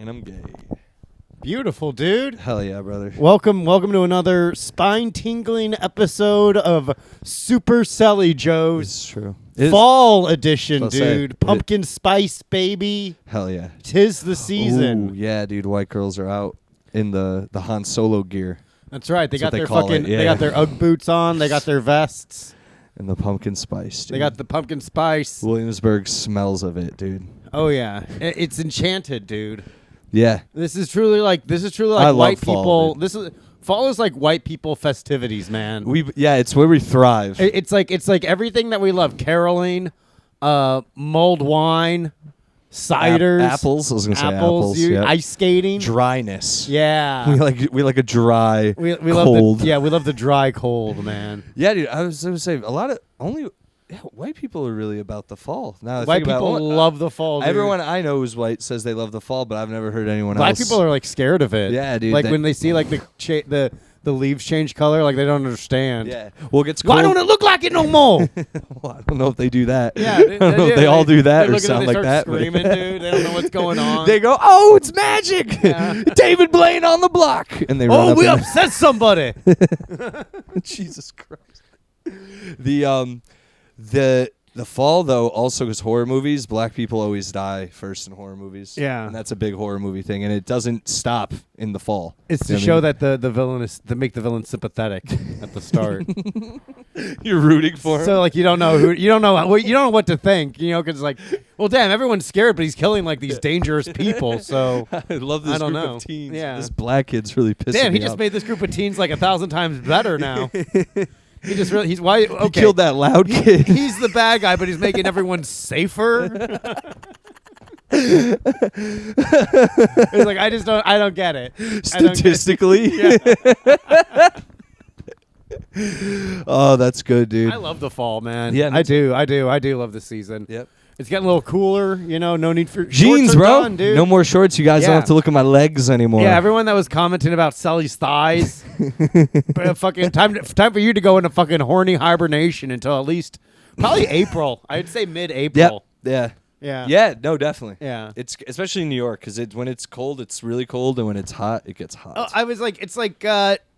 and I'm gay. Beautiful, dude. Hell yeah, brother. Welcome to another spine-tingling episode of Super Selli Joes. It's true. Fall edition, I'll say, dude. Pumpkin spice, baby. Hell yeah. 'Tis the season. Ooh, yeah, dude. White girls are out in the Han Solo gear. That's right. They That's got what their they call fucking. it, yeah. They got their UGG boots on. They got their vests. And the pumpkin spice, dude. They got the pumpkin spice. Williamsburg smells of it, dude. Oh yeah, it's enchanted, dude. Yeah. This is truly like I love white fall, people. Fall is like white people festivities, man. It's where we thrive. It's like everything that we love: caroling, mulled wine, ciders, apples. I was gonna say apples. Dude, ice skating, Dryness. Yeah, We like a dry, we cold. we love the dry cold, man. Yeah, dude. I was gonna say white people are really about the fall. Now I White think about people love the fall. Dude. Everyone I know who's white says they love the fall, but I've never heard anyone Black else. people are like scared of it. Yeah, dude. Like when they see like the leaves change color, like they don't understand. Yeah. Well, it gets cold. Why don't it look like it no more? Well, I don't know if they do that. Yeah, I don't know if they all do that or sound like that. Screaming, dude. They don't know what's going on. They go, "Oh, it's magic! Yeah. David Blaine on the block!" And they run up we in upset somebody. Jesus Christ. The fall, though, also is horror movies. Black people always die first in horror movies. Yeah. And that's a big horror movie thing, and it doesn't stop in the fall. It's You to know show what I that the villain is to make the villain sympathetic at the start. mean? You're rooting for him? So like you don't know what to think, because like, well, damn, everyone's scared, but he's killing like these dangerous people. So I love this I don't group know. of teens. Yeah. This black kid's really pissing damn, me he just off. made this group of teens like 1,000 times better now. He just really okay. He killed that loud kid. He's the bad guy, but he's making everyone safer. It's like I don't get it. Statistically. Oh, that's good, dude. I love the fall, man. Yeah, I do love the season. Yep. It's getting a little cooler, no need for Jeans, shorts are bro. done, dude. No more shorts. You guys Yeah. don't have to look at my legs anymore. Yeah, everyone that was commenting about Selli's thighs, but fucking time for you to go into fucking horny hibernation until at least probably April. I'd say mid-April. Yep. Yeah. Yeah. No, definitely. Yeah. It's especially in New York because when it's cold, it's really cold, and when it's hot, it gets hot. Oh, I was like, it's like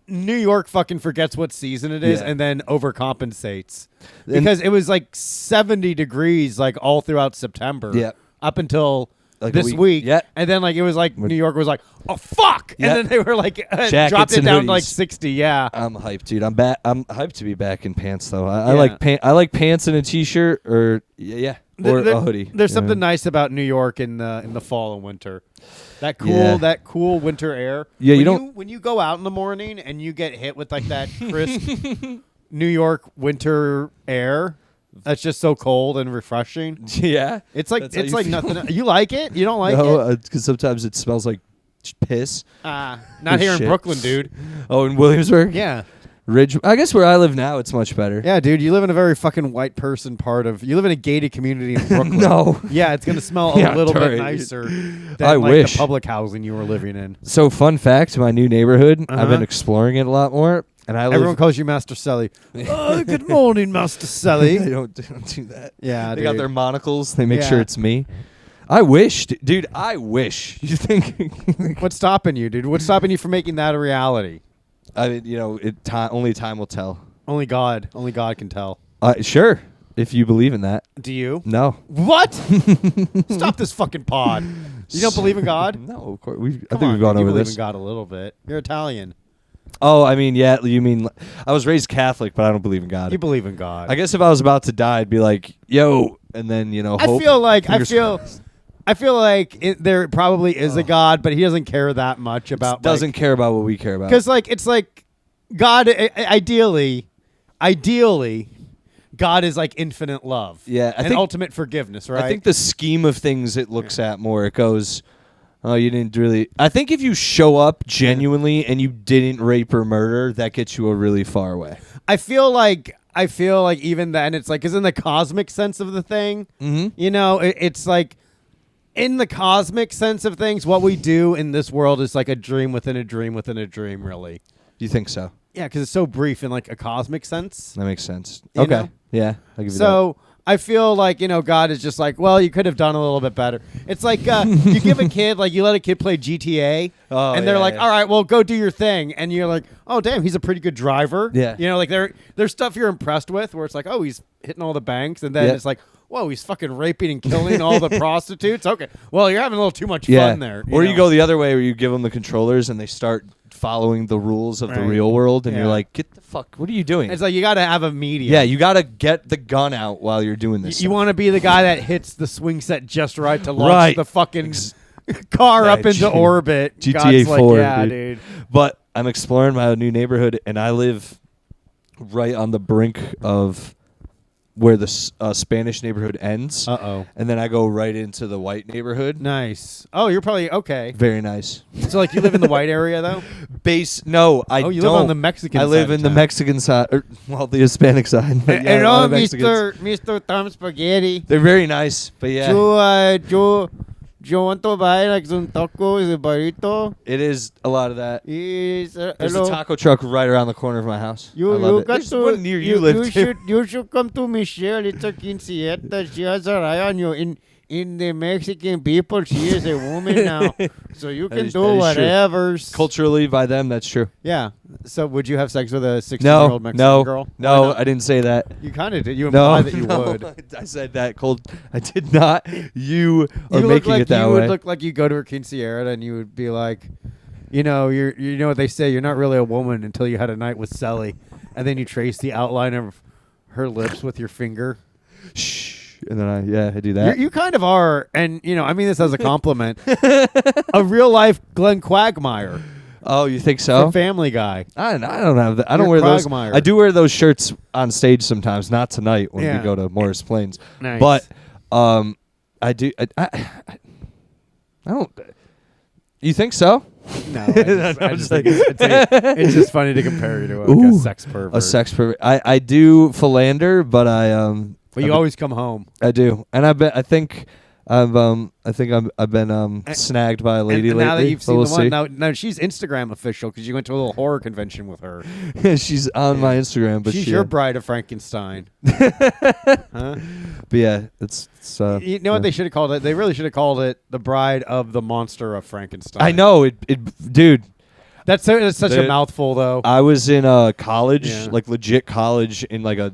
New York fucking forgets what season it is Yeah. and then overcompensates because it was like 70 degrees like all throughout September. Yeah. Up until Like a this week. week. Yeah. And then like it was like New York was like, oh fuck, Yeah. and then they were like Jackets dropped it and down to like hoodies. 60. Yeah. I'm hyped, dude. I'm hyped to be back in pants though. I Yeah. like pants and a t-shirt or a hoodie. There's You something know? nice about New York in the fall and winter. That cool winter air. Yeah, when you go out in the morning and you get hit with like that crisp New York winter air. That's just so cold and refreshing. Yeah. It's like That's how you like feel? nothing. You like it? You don't like it? No, because sometimes it smells like piss. Not here in Shit. Brooklyn, dude. Oh, in Williamsburg? Yeah. Ridge. I guess where I live now, it's much better. Yeah, dude. You live in a very fucking white person you live in a gated community in Brooklyn. No. Yeah, it's gonna smell a Yeah, little bit right. nicer than I like wish. the public housing you were living in. So, fun fact: my new neighborhood, I've Uh-huh. been exploring it a lot more, and Everyone calls you Master Selli. Oh, good morning, Master Selli. They don't do that. Yeah, They dude. got their monocles. They make Yeah. sure it's me. I wish, dude. I wish. You think? What's stopping you, dude? What's stopping you from making that a reality? I mean, only time will tell. Only God can tell. Sure, if you believe in that. Do you? No. What? Stop this fucking pod. You don't believe in God? No, of course. I Come think on, we've gone dude, you over believe this. in God a little bit. You're Italian. Oh, I mean, yeah. You mean I was raised Catholic, but I don't believe in God. You believe in God. I guess if I was about to die, I'd be like, "Yo," and then hope. I feel like there probably is a God, but he doesn't care that much about. doesn't care about what we care about. Because it's like God. Ideally, God is like infinite love. Yeah, I and think- ultimate forgiveness. Right. I think the scheme of things it looks at more. It goes, "Oh, you didn't really." I think if you show up genuinely and you didn't rape or murder, that gets you a really far way. I feel like even then it's like, because in the cosmic sense of the thing, it's like. In the cosmic sense of things, what we do in this world is like a dream within a dream within a dream, really. You think so? Yeah, because it's so brief in like a cosmic sense. That makes sense. You Okay. know? Yeah, I'll give you that. So I feel like, God is just like, well, you could have done a little bit better. It's like you give a kid, like you let a kid play GTA, and they're like, all right, well, go do your thing. And you're like, oh, damn, he's a pretty good driver. Yeah. Like there's stuff you're impressed with where it's like, oh, he's hitting all the banks. And then it's like, whoa, he's fucking raping and killing all the prostitutes. Okay, well, you're having a little too much fun there. Or you go the other way where you give them the controllers and they start following the rules of the real world, and you're like, get the fuck, what are you doing? It's like you got to have a medium. Yeah, you got to get the gun out while you're doing this. You want to be the guy that hits the swing set just right to launch the fucking car up into orbit. GTA 4, yeah, dude. But I'm exploring my new neighborhood, and I live right on the brink of where the Spanish neighborhood ends. And then I go right into the white neighborhood. Nice. Oh, you're probably okay. Very nice. So, like, you live in the white area, though? No, I don't. Oh, you live on the Mexican side. I live in the Mexican side, the Hispanic side. Hello, Mr. Tom Spaghetti. They're very nice, but yeah. You want to buy like some tacos, a burrito? It is a lot of that. There's a taco truck right around the corner of my house. I love it. There's one near you live too. You should come to Michelle. It's a quinceañera. She has her eye on you. In the Mexican people, she is a woman now. So you can do whatever. Culturally, by them, that's true. Yeah. So would you have sex with a 16-year-old Mexican girl? No, I didn't say that. You kind of did. You implied that you would. I said that cold. I did not. You are making it that way. You would look like you go to her quinceañera and you would be like, you know what they say, you're not really a woman until you had a night with Selli. And then you trace the outline of her lips with your finger. Shh. And then I do that. You kind of are, and I mean this as a compliment, a real life Glenn Quagmire. Oh, you think so? From Family Guy. I don't have that. I don't wear those. I do wear those shirts on stage sometimes. Not tonight when we go to Morris Plains. Nice. But I do. I don't. You think so? No, I just think it's just funny to compare you to a sex pervert. A sex pervert. I do philander, but But you always come home. I do, and I've been snagged by a lady lately. Now that you've seen we'll the one, now she's Instagram official because you went to a little horror convention with her. She's on my Instagram, but she's your bride of Frankenstein. Huh? But yeah, it's you know what they should have called it? They really should have called it the Bride of the Monster of Frankenstein. I know it, dude. That's such a mouthful, though. I was in college, like legit college, in like a.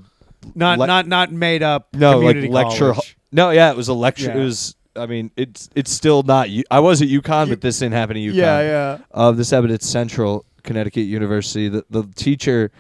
Not made up. No, like community lecture. College. No, yeah, it was a lecture. Yeah. It was. I mean, it's still not. I was at UConn, but this didn't happen at UConn. Yeah. This happened at Central Connecticut University. The teacher,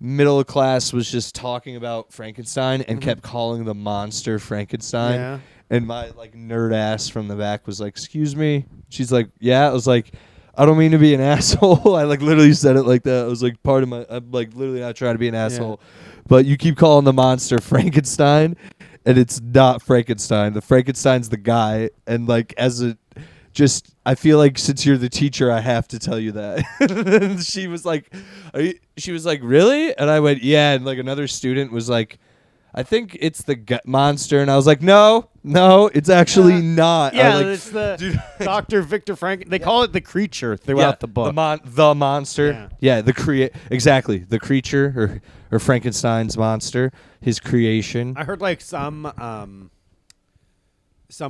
middle of class, was just talking about Frankenstein and kept calling the monster Frankenstein. Yeah. And my nerd ass from the back was like, "Excuse me." She's like, "Yeah." I was like, I don't mean to be an asshole. I literally said it like that. I was like, I'm literally not trying to be an asshole. Yeah. But you keep calling the monster Frankenstein, and it's not Frankenstein. The Frankenstein's the guy. And I feel like since you're the teacher, I have to tell you that. And she was like, really? And I went, yeah. And another student was like, I think it's the monster. And I was like, no, it's actually not. Yeah, it's the Dr. Victor Frank. They call it the creature throughout the book. The monster. Yeah, exactly. The creature or Frankenstein's monster, his creation. I heard some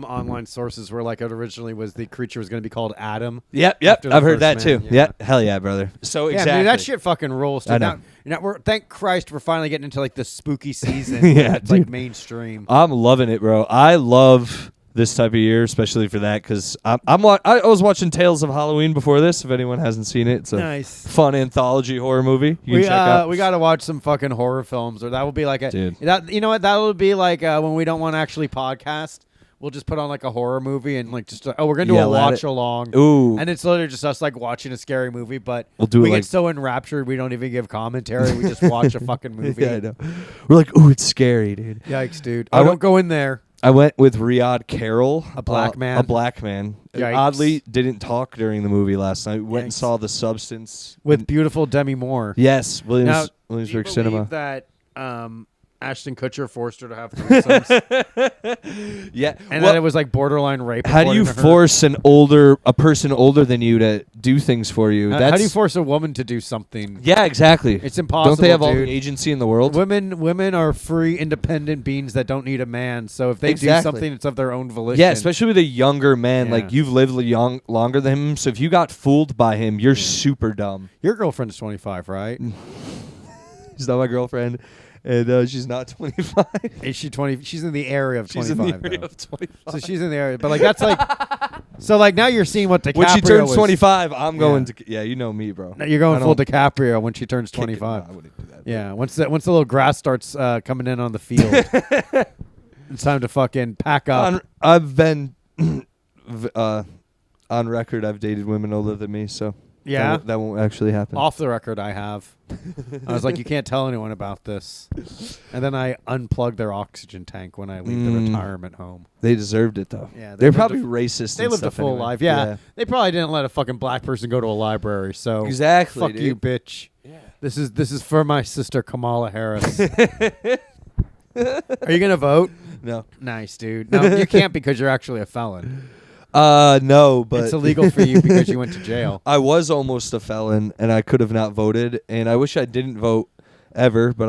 online sources where it originally was the creature was going to be called Adam. Yep. I've heard that too. Yeah. Hell yeah, brother. So exactly. Dude, that shit fucking rules. Dude. I know. Thank Christ we're finally getting into the spooky season. Yeah, it's mainstream. I'm loving it, bro. I love this type of year, especially for that, because I was watching Tales of Halloween before this. If anyone hasn't seen it, it's a fun anthology horror movie. You can check out. We got to watch some fucking horror films, or that will be dude. You know what? That will be when we don't want to actually podcast. We'll just put on a horror movie and we're gonna do a watch along. Ooh, and it's literally just us watching a scary movie, but we get so enraptured we don't even give commentary. We just watch a fucking movie. Yeah, I know. We're like, ooh, it's scary, dude. Yikes, dude! I don't go in there. I went with Riyadh Carroll, a black man. A black man. Oddly, didn't talk during the movie last night. We went and saw The Substance with beautiful Demi Moore. Yes, Williamsburg Cinema. That Ashton Kutcher forced her to have threesomes. Yeah. And Well, then it was like borderline rape. how do you according to her. force a person older than you to do things for you? How do you force a woman to do something? Yeah, exactly. It's impossible. Don't they have all dude. the agency in the world? Women are free, independent beings that don't need a man. So if they do Exactly. something, it's of their own volition. Yeah, especially with a younger man. Yeah. Like, you've lived longer than him, so if you got fooled by him, you're super dumb. Your girlfriend's 25, right? She's not my girlfriend, and she's not 25. Is she 20? She's in the area of 25. She's in the area though. of 25. So she's in the area, but like that's like, so like now you're seeing what DiCaprio When she turns was. 25, I'm going Yeah. to. Yeah, you know me, bro. You're going I full don't DiCaprio when she turns kick it. 25. No, I wouldn't do that. Yeah, once the little grass starts coming in on the field, it's time to fucking pack up. I've been on record. I've dated women older than me, so Yeah, that won't actually happen. off the record, I have. I was like, you can't tell anyone about this, and then I unplug their oxygen tank when I leave the retirement home. They deserved it though. Yeah, they're lived probably a- racist. They and lived a stuff full anyway. life. Yeah, they probably didn't let a fucking black person go to a library. So Exactly, fuck dude. you, bitch. Yeah. This is for my sister Kamala Harris. Are you gonna vote? No. Nice, dude. No, you can't because you're actually a felon. No, but It's illegal for you because you went to jail. I was almost a felon, and I could have not voted, and I wish I didn't vote ever, but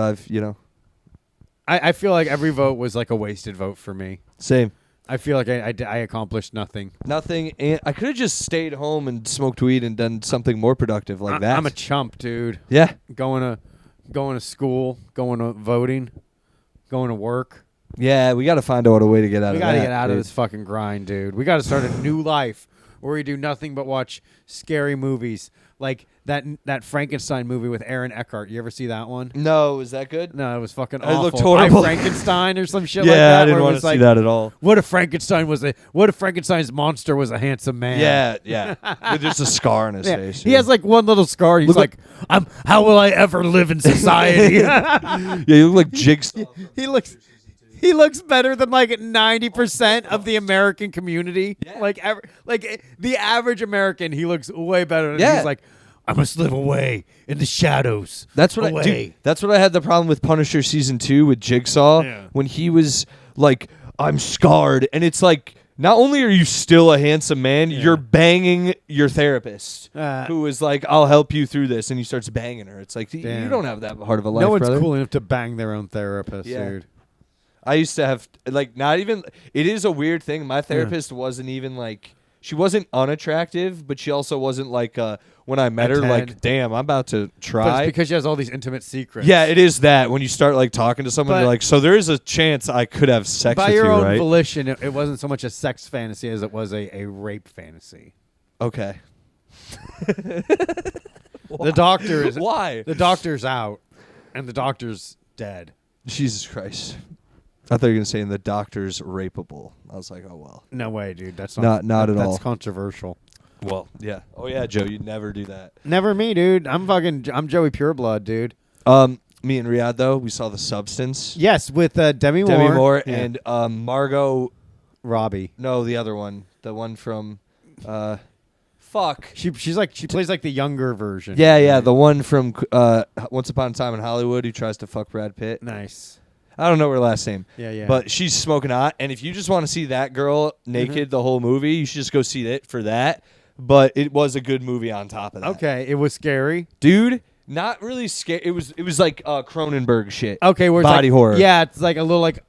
I feel like every vote was like a wasted vote for me. same. I feel like I accomplished nothing. Nothing, and I could have just stayed home and smoked weed and done something more productive like that. I'm a chump, dude. Yeah. Going to school, going to voting, going to work. Yeah, we got to find out a way to get out We of got to that. get out of dude. this fucking grind, dude. We got to start a new life where we do nothing but watch scary movies. Like that Frankenstein movie with Aaron Eckhart. You ever see that one? No, is that good? No, it was fucking It awful. looked horrible. I Frankenstein or some shit Yeah, like that. I didn't where it want was to like, see that at all. What if Frankenstein's monster was a handsome man? Yeah. With just a scar on his Yeah. face. He has like one little scar. He's Look like, how will I ever live in society? yeah, you look like Jigsaw. He looks better than like 90% of the American community. Yeah. Like the average American, he looks way better. Than Yeah. He's like, I must live away in the shadows. That's what away. That's what I had the problem with Punisher season 2 with Jigsaw when he was like, I'm scarred, and it's like, not only are you still a handsome man, you're banging your therapist, who is like, I'll help you through this, and he starts banging her. It's like, you Damn. don't have that hard of a life, No one's brother. cool enough to bang their own therapist, Yeah. dude. I used to have like not even. It is a weird thing. My therapist wasn't even like. She wasn't unattractive, but she also wasn't like when I met her, 10. like, damn, I'm about to But it's try. because she has all these intimate secrets. Yeah, it is that when you start like talking to someone, But- you're like, so there is a chance I could have sex By with your you, own right? volition, it wasn't so much a sex fantasy as it was a rape fantasy. Okay. The doctor is Why? the doctor's out, and the doctor's dead. Jesus Christ. I thought you were gonna say the doctor's rapeable. I was like, oh well. No way, dude. That's Not at all. That's controversial. Well, yeah. Oh yeah, Joe, you'd never do that. Never me, dude. I'm Joey Pureblood, dude. Me and Riyadh though, we saw The Substance. Yes, with Demi Moore. Demi Moore Yeah. and Margot. Robbie. No, the other one. The one from fuck. She plays like the younger version. Yeah, the one from Once Upon a Time in Hollywood who tries to fuck Brad Pitt. Nice. I don't know her last name. Yeah. But she's smoking hot, and if you just want to see that girl naked the whole movie, you should just go see it for that. But it was a good movie on top of that. Okay, it was scary. Dude, not really scary. It was like Cronenberg shit. Okay, where it's body like, horror. Yeah, it's like a little like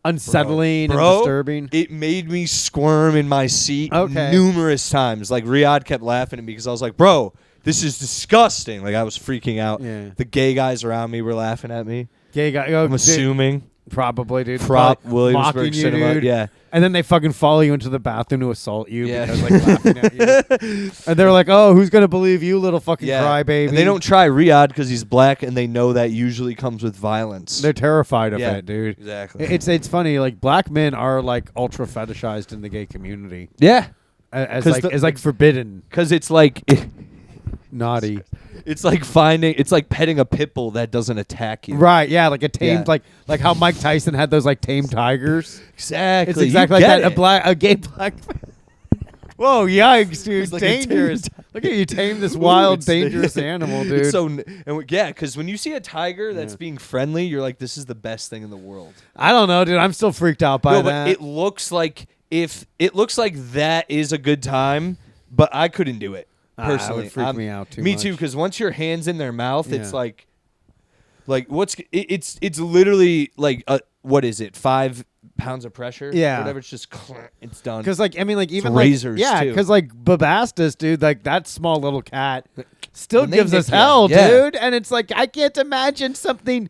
unsettling Bro, and disturbing. It made me squirm in my seat numerous times. Like Riyadh kept laughing at me because I was like, bro, this is disgusting. Like I was freaking out. Yeah. The gay guys around me were laughing at me. Gay guy. I'm assuming. Probably, dude. Prop Probably Williamsburg mocking you, Cinema. dude. Yeah. And then they fucking follow you into the bathroom to assault you Yeah. because like laughing at you. And they're like, "Oh, who's gonna believe you, little fucking crybaby?" And they don't try Riyadh because he's black, and they know that usually comes with violence. They're terrified of Yeah, it, dude. exactly. It's funny. Like black men are like ultra fetishized in the gay community, Yeah. as 'Cause like forbidden, Because it's like naughty. it's like petting a pit bull that doesn't attack you. Right? Yeah, like a tamed, Yeah. like how Mike Tyson had those like tamed tigers. Exactly. It's exactly You like get that. it. A gay black. Whoa, yikes, dude! It's like a Dangerous. tame Look at you tame this wild, it's- dangerous animal, dude. It's so yeah, because when you see a tiger that's being friendly, you're like, this is the best thing in the world. I don't know, dude. I'm still freaked out by No, that. but it looks like that is a good time, but I couldn't do it personally. It would freak me out too Me much. too, because once your hand's in their mouth, it's Yeah. like it's literally like what is it? 5 pounds of pressure? Yeah. Whatever. It's just it's done. Because like I mean like even razors, like, yeah, too. because like Babastus, dude, like that small little cat still When they gives us nick you, hell, yeah. dude. And it's like I can't imagine something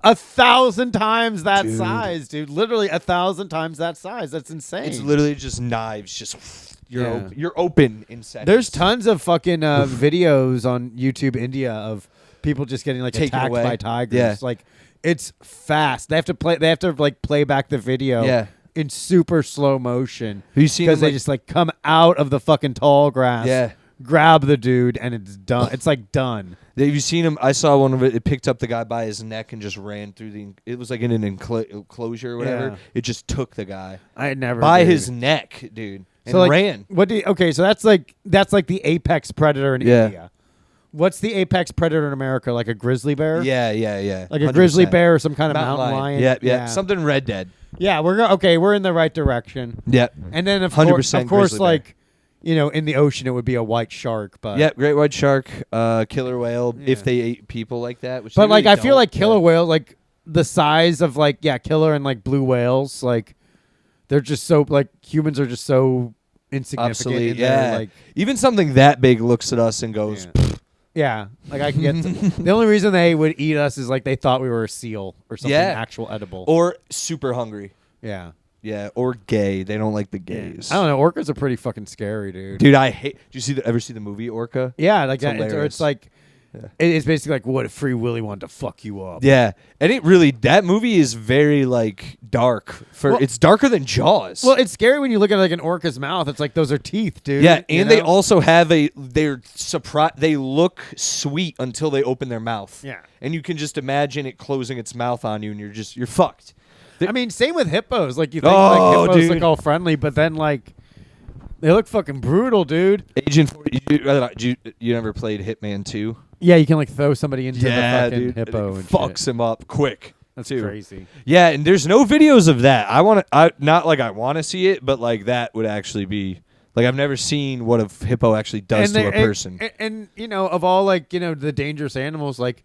1,000 times that Dude. size, dude. Literally 1,000 times that size. That's insane. It's literally just knives. Just Yeah. you're open in seconds. There's tons of fucking videos on YouTube India of people just getting like Taken attacked away. by tigers. Yeah. Like it's fast. They have to like play back the video Yeah. in super slow motion. Have you seen Because them, they just like come out of the fucking tall grass. Yeah. Grab the dude and it's done. It's like done. Have you seen him? I saw one of it. It picked up the guy by his neck and just ran through the. It was like in an enclosure or whatever. Yeah. It just took the guy I had never by did. his neck, dude, and So like, ran. What do you, okay? So that's like the apex predator in Yeah. India. What's the apex predator in America? Like a grizzly bear? Yeah. Like a grizzly 100%. bear or some kind of mountain lion? Yeah. Something Red Dead. Yeah, we're in the right direction. Yeah. And then of 100% course, grizzly bear. like, you know, in the ocean it would be a white shark, but Yeah. Great white shark, killer whale. Yeah. If they ate people like that, which but they like really I feel don't, like killer yeah. whale, like the size of like killer and like blue whales, like they're just so like humans are just so insignificant. Obsolete. in their, Yeah. like Even something that big looks at us and goes, yeah, like I can get the only reason they would eat us is like they thought we were a seal or something Yeah. actual edible. or super hungry. Yeah. Yeah. Or gay. They don't like the gays. I don't know. Orcas are pretty fucking scary, dude. Dude, I hate. Did you ever see the movie Orca? Yeah, like It's that. Or hilarious. it's like it's basically like what if Free Willy wanted to fuck you up. Yeah, and it really that movie is very like dark. It's darker than Jaws. Well, it's scary when you look at like an orca's mouth. It's like those are teeth, dude. yeah, you and they know? also have they're surprised. They look sweet until they open their mouth. Yeah. and you can just imagine it closing its mouth on you, and you're fucked. I mean, same with hippos. Like you think Oh, like hippos dude. look all friendly, but then like they look fucking brutal, dude. Agent 40, you never played Hitman 2? Yeah, you can like throw somebody into the Yeah, fucking dude. hippo It and fucks shit. him up quick. That's too. crazy. Yeah, and there's no videos of that. I not like I want to see it, but like that would actually be like I've never seen what a hippo actually does to a person. And you know, of all like, you know, the dangerous animals, like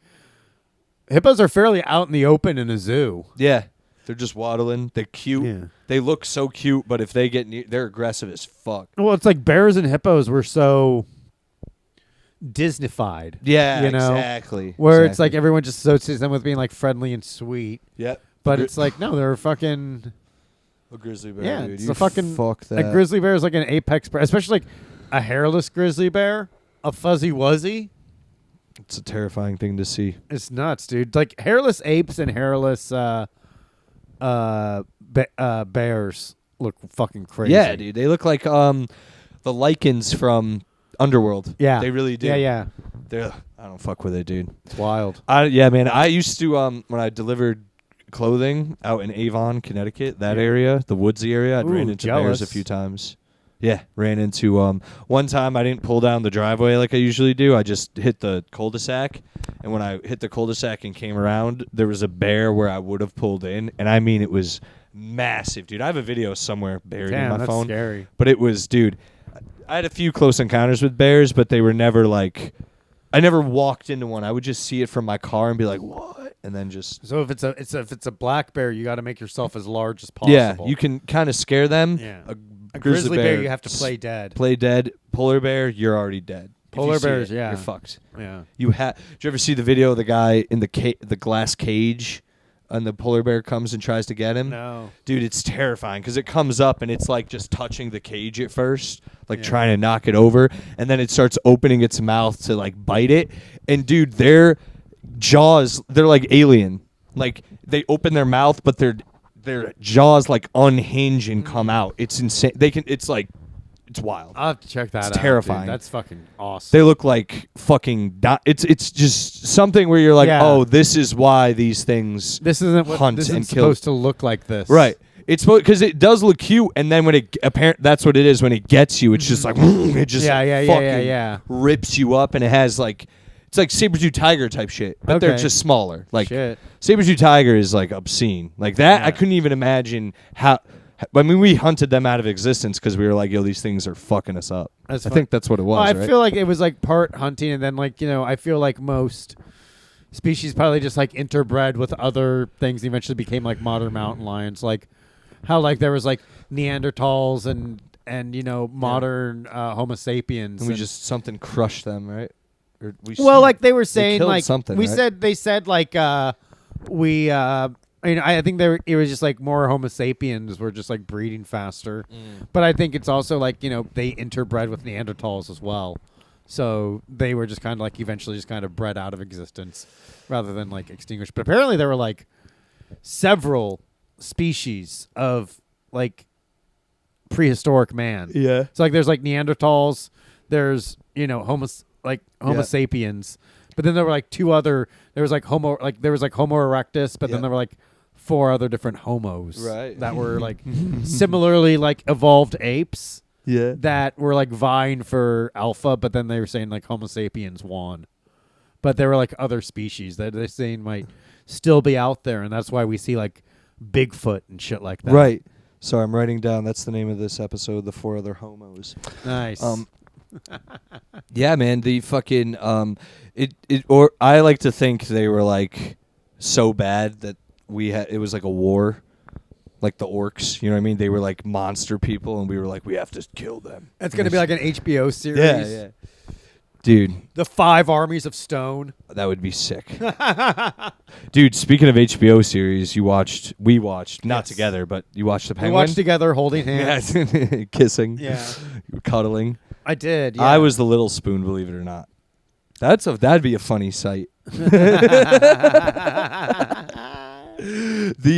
hippos are fairly out in the open in a zoo. Yeah, they're just waddling. They're cute. Yeah. They look so cute, but if they get near, they're aggressive as fuck. Well, it's like bears and hippos were so Disneyfied. Yeah, you know, exactly. where it's like everyone just associates them with being like friendly and sweet. Yep. But it's like no, they're fucking a grizzly bear. yeah. Dude. It's You a fucking fuck that. a grizzly bear is like an apex predator, especially like a hairless grizzly bear, a fuzzy wuzzy. It's a terrifying thing to see. It's nuts, dude. Like hairless apes and hairless bears look fucking crazy. Yeah, dude. They look like the lichens from Underworld. Yeah, They really do. Yeah. They're I don't fuck with it, dude. It's wild. Yeah, man. I used to when I delivered clothing out in Avon, Connecticut, that area, the woodsy area, I'd ran Ooh, into bears jealous. a few times. Yeah, ran into one time I didn't pull down the driveway like I usually do. I just hit the cul-de-sac, and when I hit the cul-de-sac and came around, there was a bear where I would have pulled in, and I mean it was massive, dude. I have a video somewhere buried in my that's phone. scary. But it was, dude, I had a few close encounters with bears, but they were never like I never walked into one. I would just see it from my car and be like, "What?" and then just So if it's a black bear, you got to make yourself as large as possible. yeah, you can kind of scare them. Yeah. A grizzly bear, you have to play dead. Play dead. Polar bear, you're already dead. If you Polar see bears, it, yeah. you're fucked. Yeah. You have. Did you ever see the video of the guy in the glass cage, and the polar bear comes and tries to get him? No. Dude, it's terrifying because it comes up and it's like just touching the cage at first, like Yeah. trying to knock it over, and then it starts opening its mouth to like bite it. And dude, their jaws, they're like alien. Like they open their mouth, but their jaws like unhinge and come out. It's insane. It's wild. I'll have to check that out. It's terrifying. Dude. That's fucking awesome. They look like fucking. It's just something where you're like, Yeah. oh, this is why these things This isn't what hunt this and isn't kill. supposed to look like this. Right. It's because it does look cute, and then when it that's what it is when it gets you. It's just like it just fucking rips you up, and it has like it's like saber-tooth tiger type shit, but they're just smaller. Like saber-tooth tiger is like obscene, like that. I couldn't even imagine how. I mean, we hunted them out of existence because we were like, yo, these things are fucking us up. I think that's what it was. Well, I feel like it was like part hunting, and then like I feel like most species probably just like interbred with other things. Eventually became like modern mountain lions, like how like there was like Neanderthals and modern Homo sapiens. And we just something crushed them, right? Or like they were saying, like something. We said they said like we. I think it was just like more Homo sapiens were just like breeding faster, but I think it's also like they interbred with Neanderthals as well, so they were just kind of like eventually just kind of bred out of existence rather than like extinguished. But apparently there were like several species of like prehistoric man. Yeah. So like there's like Neanderthals, there's Homo sapiens, but then there were like two other. There was like Homo erectus, but then there were like 4 other different homos that were like similarly like evolved apes that were like vying for alpha, but then they were saying like Homo sapiens won. But there were like other species that they're saying might still be out there, and that's why we see like Bigfoot and shit like that. Right. Sorry, I'm writing down. That's the name of this episode, The 4 Other Homos. Nice. Yeah, man, the fucking or I like to think they were like so bad that it was like a war, like the orcs, you know what I mean? They were like monster people, and we were like, we have to kill them. It's gonna be like an HBO series. Yeah. Dude, the 5 Armies of Stone. That would be sick. Dude, speaking of HBO series, we watched not together, but you watched The Penguin. We watched together, holding hands, kissing, cuddling. I did. Yeah. I was the little spoon, believe it or not. That'd be a funny sight. We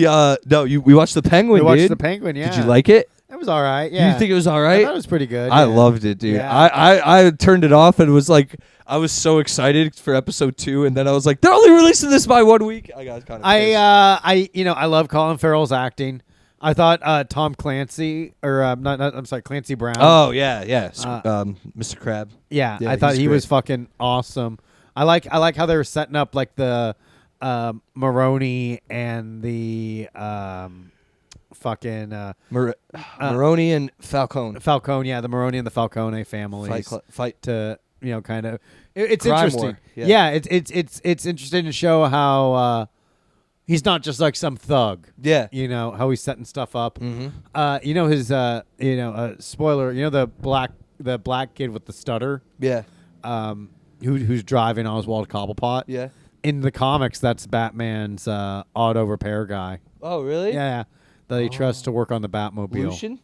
watched The Penguin. We watched dude. The Penguin. Yeah. Did you like it? It was all right. Yeah. You think it was all right? I thought it was pretty good. I loved it, dude. Yeah. I turned it off and was like, I was so excited for episode 2, and then I was like, they're only releasing this by 1 week. I got kind of pissed. I love Colin Farrell's acting. I thought Tom Clancy Clancy Brown. Oh yeah. Mr. Crab. Yeah, I thought he was fucking awesome. I like how they were setting up like the Maroni and the Maroni and Falcone. Falcone, yeah, the Maroni and the Falcone families fight to kind of. It's Crime interesting. war. Yeah, it's interesting to show how he's not just like some thug. Yeah, how he's setting stuff up. Mm-hmm. His spoiler. The black kid with the stutter. Yeah. Who's driving Oswald Cobblepot. Yeah. In the comics, that's Batman's auto repair guy. Oh, really? Yeah. That he trusts to work on the Batmobile. Lucian?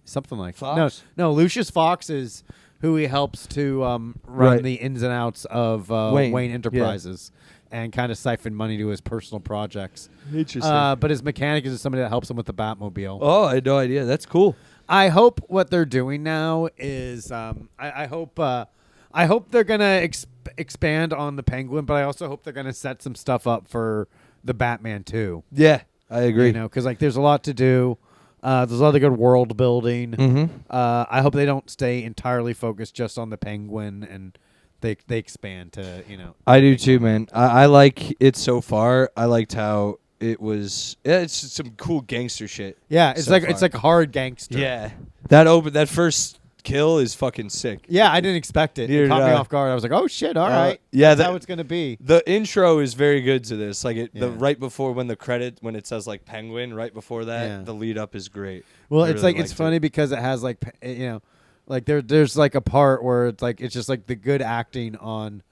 Something like Fox? No, Lucius Fox is who he helps to run the ins and outs of Wayne Enterprises and kind of siphon money to his personal projects. Interesting. But his mechanic is somebody that helps him with the Batmobile. Oh, I had no idea. That's cool. I hope what they're doing now is I hope they're gonna expand on the Penguin, but I also hope they're gonna set some stuff up for the Batman too. Yeah, I agree. Because like there's a lot to do. There's a lot of good world building. Mm-hmm. I hope they don't stay entirely focused just on the Penguin and they expand to I do too, man. I like it so far. I liked how it was. Yeah, it's some cool gangster shit. Yeah, it's like hard gangster. Yeah, that first kill is fucking sick. Yeah, I didn't expect it. It caught me off guard. I was like, oh shit, all right. Yeah, that's how it's gonna be. The intro is very good to this. Like the right before when it says like Penguin, right before that, the lead up is great. Well, it's funny because it has like like there's like a part where it's just like the good acting on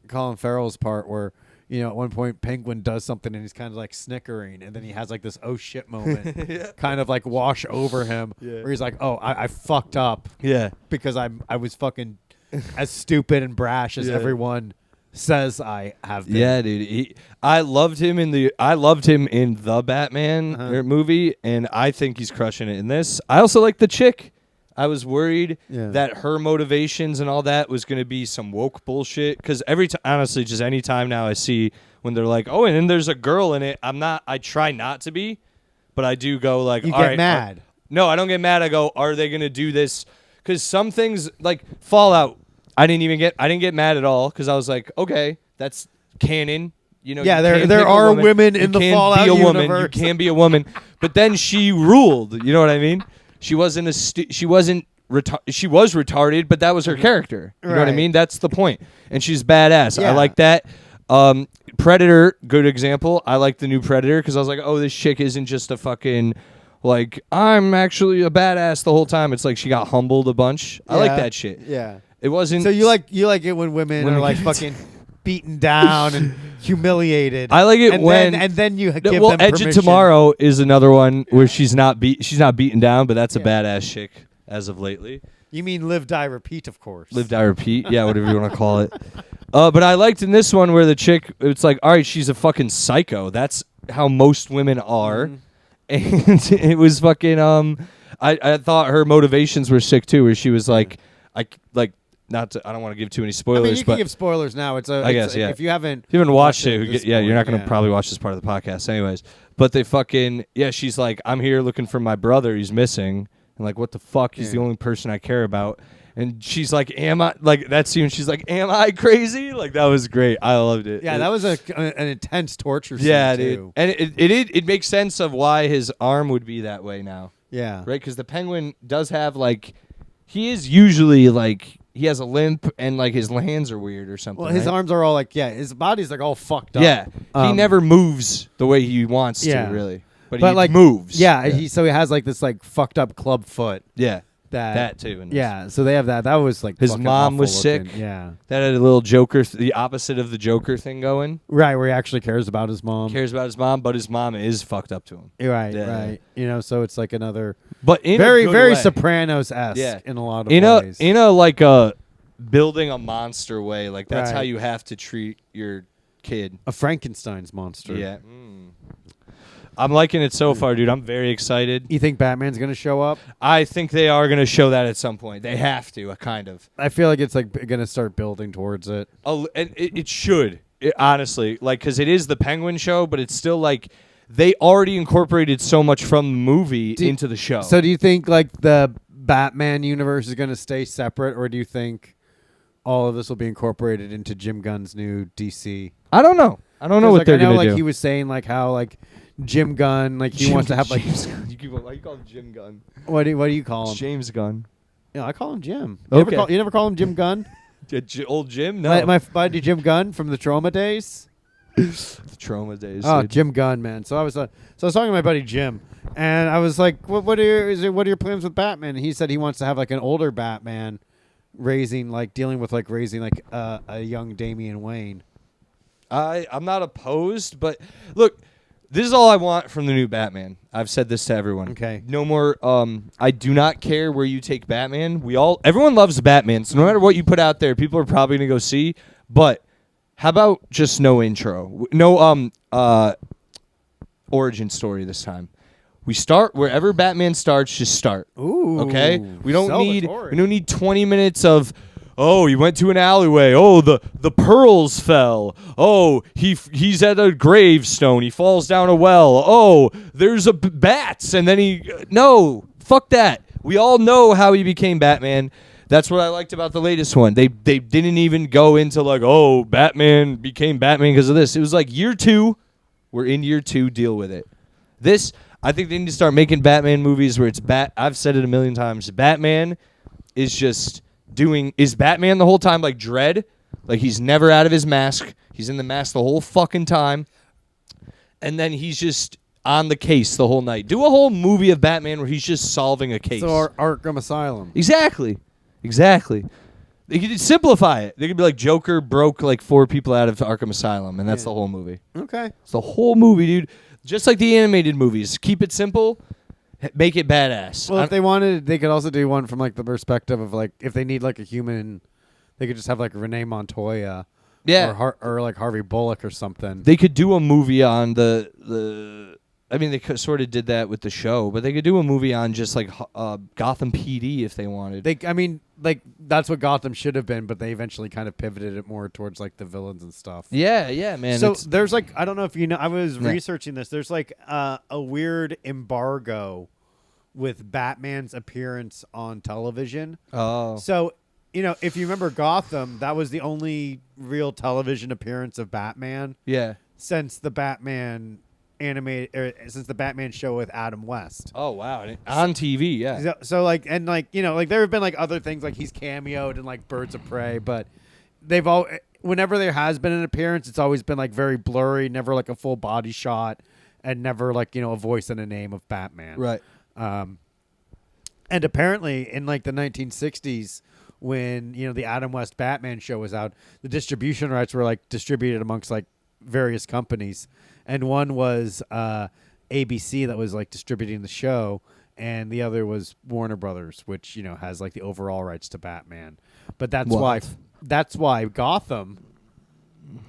Colin Farrell's part where at one point Penguin does something and he's kind of like snickering, and then he has like this oh shit moment kind of like wash over him where he's like, oh, I fucked up because I was fucking as stupid and brash as everyone says I have been. Yeah, dude. I loved him in the Batman movie, and I think he's crushing it in this. I also like the chick. I was worried that her motivations and all that was going to be some woke bullshit. Because honestly, just any time now I see when they're like, oh, and then there's a girl in it, I try not to be. but I do go like, You all get right, mad. no, I don't get mad. I go, are they gonna do this? Because some things like Fallout, I didn't get mad at all because I was like, okay, that's canon. You know, Yeah, you there can there pick a are woman. women You in the can Fallout be a woman. universe. You can be a woman, but then she ruled. You know what I mean? She wasn't she was retarded, but that was her character. You know what I Right. mean? That's the point. And she's badass. I Yeah. like that. Predator, good example. I like the new Predator because I was like, oh, this chick isn't just a fucking like I'm actually a badass the whole time. It's like she got humbled a bunch. I like that shit. Yeah. It wasn't. So you like it when women are like fucking beaten down and humiliated. I like it and when then you give well, them Edge permission. of Tomorrow is another one where she's not beaten down, but that's a badass chick as of lately. You mean Live, Die, Repeat, of course. Live, Die, Repeat. Yeah, whatever you want to call it. But I liked in this one where the chick, it's like, all right, she's a fucking psycho. That's how most women are. And it was fucking, I thought her motivations were sick too, where she was like, I don't want to give too many spoilers, I mean, you but can give spoilers now. I guess, yeah. If you haven't watched it, at this you're not point, going to probably watch this part of the podcast anyways. But they fucking, she's like, I'm here looking for my brother. He's missing. And like, what the fuck? He's the only person I care about. And she's like, am I, like, that scene, she's like, am I crazy? Like, that was great. I loved it. Yeah, that was an intense torture scene, yeah, too. dude. And it makes sense of why his arm would be that way now. Yeah. Right? Because the penguin does have, like, he is usually, like, he has a limp and, like, his hands are weird or something. Well, his right? arms are all like, his body's like all fucked up. Yeah. He never moves the way he wants to, yeah. really. But he like moves. Yeah, he has like this like fucked up club foot. Yeah. That too. In this. Yeah, so they have that. That was like His fucking mom awful was looking. sick. Yeah. That had a little Joker, the opposite of the Joker thing going. Right, where he actually cares about his mom. Cares about his mom, but his mom is fucked up to him. Right, Yeah. right. You know, so it's like another But in very, a good very way. Sopranos-esque in a lot of in ways. In a like a building a monster way. Like that's how Right. you have to treat your kid. A Frankenstein's monster. Yeah. I'm liking it so far, dude. I'm very excited. You think Batman's going to show up? I think they are going to show that at some point. They have to, kind of. I feel like it's like going to start building towards it. And it should, honestly. Like, because it is the Penguin show, but it's still like they already incorporated so much from the movie into the show. So do you think like the Batman universe is going to stay separate, or do you think all of this will be incorporated into Jim Gunn's new DC? I don't know. I don't know what they're going to do. Like he was saying like how like Jim Gunn, like he wants to have like why you call him Jim Gunn? what do you call him? James Gunn. Yeah, I call him Jim. Okay. You never call him Jim Gunn? Old Jim? No. My buddy Jim Gunn from the Trauma days. The Trauma days. Oh, dude. Jim Gunn, man. So I was talking to my buddy Jim, and I was like, "What are your plans with Batman?" And he said he wants to have like an older Batman, raising a young Damian Wayne. I'm not opposed, but look, this is all I want from the new Batman. I've said this to everyone. Okay. No more. I do not care where you take Batman. Everyone loves Batman, so no matter what you put out there, people are probably gonna go see. But how about just no intro, no origin story this time? We start wherever Batman starts. Just start. Ooh. Okay. We don't celebratory. need 20 minutes of. Oh, he went to an alleyway. Oh, the pearls fell. Oh, he's at a gravestone. He falls down a well. Oh, there's bats, and then no, fuck that. We all know how he became Batman. That's what I liked about the latest one. They didn't even go into like, oh, Batman became Batman because of this. It was like year 2. We're in year 2. Deal with it. I think they need to start making Batman movies where it's I've said it a million times. Batman is just. Is Batman the whole time like Dredd? Like he's never out of his mask. He's in the mask the whole fucking time. And then he's just on the case the whole night. Do a whole movie of Batman where he's just solving a case. So Arkham Asylum. Exactly. They could simplify it. They could be like Joker broke like 4 people out of Arkham Asylum, and that's the whole movie. Okay. It's the whole movie, dude. Just like the animated movies. Keep it simple. Make it badass. Well, if they wanted, they could also do one from like the perspective of like if they need like a human, they could just have like Renee Montoya, yeah, or like Harvey Bullock or something. They could do a movie on the I mean, they sort of did that with the show, but they could do a movie on just like Gotham PD if they wanted. That's what Gotham should have been, but they eventually kind of pivoted it more towards like the villains and stuff. Yeah, man. So there's like, I don't know if you know, I was researching this. There's like a weird embargo with Batman's appearance on television. Oh. So, if you remember Gotham, that was the only real television appearance of Batman. Yeah. Since the Batman since the Batman show with Adam West. Oh wow, on TV, yeah. So like there have been like other things like he's cameoed in like Birds of Prey, but whenever there has been an appearance, it's always been like very blurry, never like a full body shot, and never like a voice and a name of Batman. Right. And apparently in like the 1960s, when the Adam West Batman show was out, the distribution rights were like distributed amongst like various companies, and one was ABC that was like distributing the show, and the other was Warner Brothers, which has like the overall rights to Batman. But that's why Gotham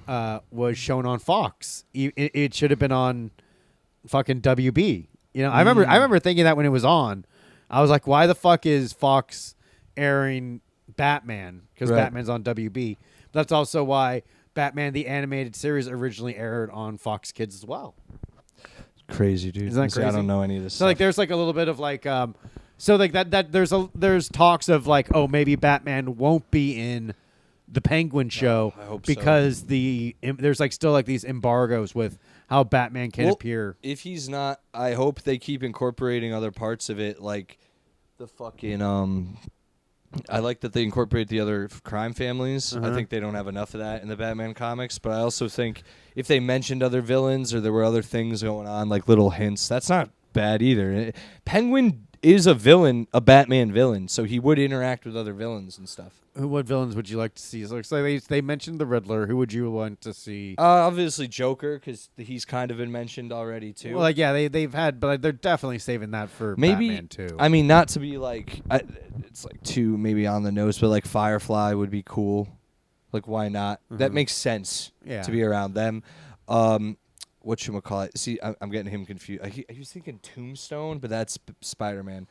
was shown on Fox. It should have been on fucking WB. I remember thinking that when it was on, I was like, why the fuck is Fox airing Batman? Because Batman's on WB. That's also why Batman the Animated Series originally aired on Fox Kids as well. Crazy, dude. Isn't that crazy? I don't know any of this. So like, there's like a little bit of like, so like that there's talks of like, oh, maybe Batman won't be in the Penguin show I hope because there's like still like these embargoes with how Batman can appear. If he's not, I hope they keep incorporating other parts of it, like the fucking I like that they incorporate the other crime families. I think they don't have enough of that in the Batman comics, but I also think if they mentioned other villains or there were other things going on, like little hints, that's not bad either. Penguin is a villain, a Batman villain, so he would interact with other villains and stuff. What villains would you like to see? So they mentioned the Riddler. Who would you want to see? Obviously Joker, because he's kind of been mentioned already too. Well, like they've had, but they're definitely saving that for maybe Batman too. I mean, not to be like, it's like too maybe on the nose, but like Firefly would be cool. Like, why not? That makes sense to be around them. Whatchamacallit? See, I'm getting him confused. I was thinking Tombstone, but that's Spider-Man.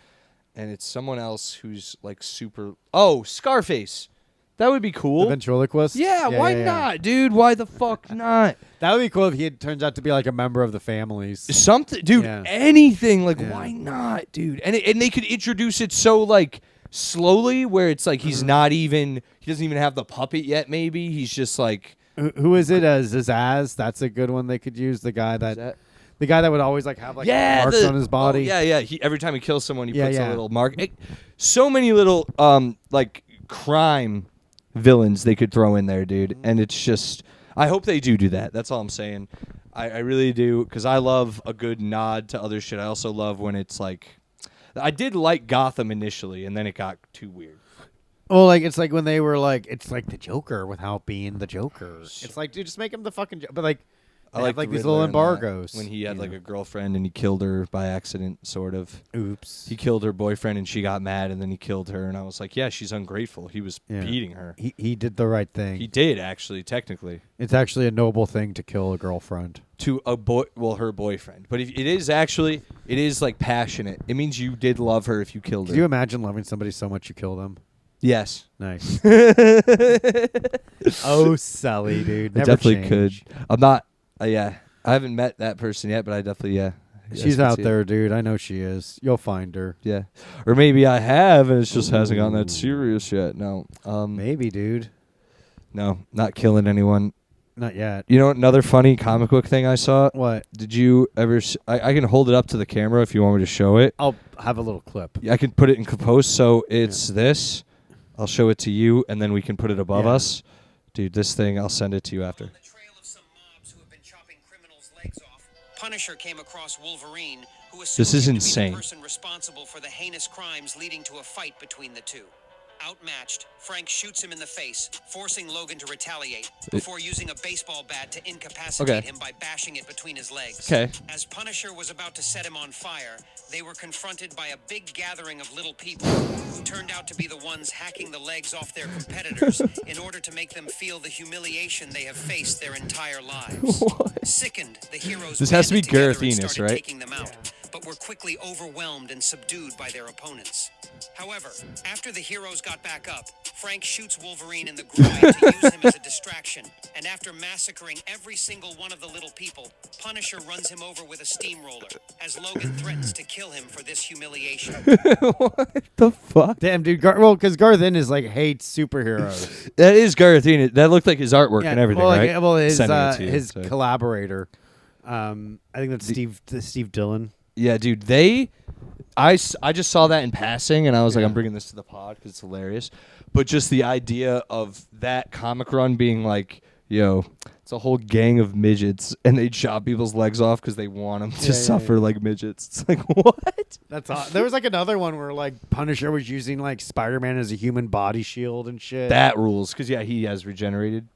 And it's someone else who's like super... Oh, Scarface. That would be cool. The ventriloquist? Yeah, why not, dude? Why the fuck not? That would be cool if he turns out to be like a member of the families. Something, dude, anything. Like, why not, dude? And they could introduce it so, like, slowly where it's like he's not even... He doesn't even have the puppet yet, maybe. He's just like... Who is it? Zaz? That's a good one they could use. The guy that would always like have like marks on his body. Oh, yeah. Every time he kills someone, he puts a little mark. So many little like crime villains they could throw in there, dude. And it's just, I hope they do that. That's all I'm saying. I really do, because I love a good nod to other shit. I also love when it's like, I did like Gotham initially, and then it got too weird. Well, like it's like when they were like, it's like the Joker without being the Joker. It's like, dude, just make him the fucking Joker. But like, I like these little embargoes. When he had like a girlfriend and he killed her by accident, sort of. Oops. He killed her boyfriend and she got mad and then he killed her, and I was like, yeah, she's ungrateful. He was beating her. He did the right thing. He did, actually, technically. It's actually a noble thing to kill a girlfriend. To a her boyfriend. But if it is like passionate. It means you did love her if you killed her. Could you imagine loving somebody so much you kill them? Yes. Nice. Oh, Selli, dude. Never I definitely change. could. I'm not. I haven't met that person yet, but I definitely, She's out there, dude. I know she is. You'll find her. Yeah. Or maybe I have, and it just hasn't gotten that serious yet. No. Maybe, dude. No, not killing anyone. Not yet. You know another funny comic book thing I saw? What? Did you ever... I can hold it up to the camera if you want me to show it. I'll have a little clip. I can put it in post, so it's this. I'll show it to you, and then we can put it above us. Dude, this thing, I'll send it to you after. Punisher came across Wolverine, who this is insane. The person responsible for the heinous crimes leading to a fight between the two. Outmatched, Frank shoots him in the face, forcing Logan to retaliate, before using a baseball bat to incapacitate him by bashing it between his legs. Okay. As Punisher was about to set him on fire, they were confronted by a big gathering of little people who turned out to be the ones hacking the legs off their competitors in order to make them feel the humiliation they have faced their entire lives. Sickened, the heroes This has to be banded together Gareth and Ennis, started right? taking them out, but were quickly overwhelmed and subdued by their opponents. However, after the heroes got back up, Frank shoots Wolverine in the groin to use him as a distraction, and after massacring every single one of the little people, Punisher runs him over with a steamroller, as Logan threatens to kill him for this humiliation. What the fuck? Damn, dude. Because Garth Ennis like hates superheroes. That is Gareth Ennis. That looked like his artwork and everything, well, right? Well, his Sending it to you, his so. collaborator. I think that's Steve Dillon. Yeah, dude. I just saw that in passing, and I was like, I'm bringing this to the pod because it's hilarious. But just the idea of that comic run being like, yo, it's a whole gang of midgets, and they chop people's legs off because they want them to suffer like midgets. It's like, what? That's odd. There was like another one where like Punisher was using like Spider-Man as a human body shield and shit. That rules because he has regenerated.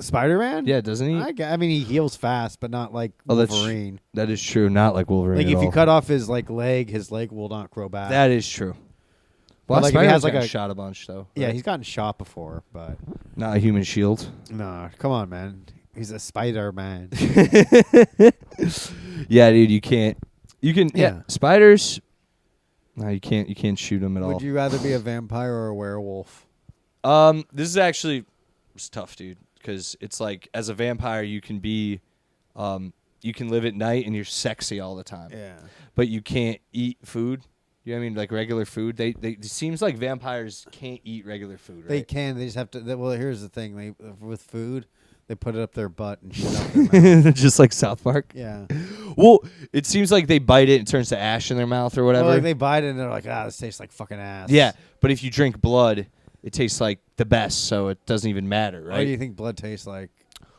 Spider-Man? Yeah, doesn't he? I mean, he heals fast, but not like Wolverine. That is true. Not like Wolverine. Like at if you all. cut off his leg will not grow back. That is true. But Well, like, if he Spider-Man's has like gotten a shot a bunch though. yeah, right? he's gotten shot before, but Not a human shield. no, come on, man. He's a Spider-Man. Yeah, dude, you can't. You can. Yeah. Spiders. No, you can't. You can't shoot them at all. Would you rather be a vampire or a werewolf? This is actually it's tough, dude, because it's like as a vampire you can be, you can live at night and you're sexy all the time. Yeah. But you can't eat food. You know what I mean? Like regular food. It seems like vampires can't eat regular food, right? They can. They just have to. Well, here's the thing. With food, they put it up their butt and shit up their mouth. Just like South Park. Yeah. Well, it seems like they bite it and it turns to ash in their mouth or whatever. Well, like they bite it and they're like, this tastes like fucking ass. Yeah, but if you drink blood, it tastes like the best, so it doesn't even matter, right? What do you think blood tastes like?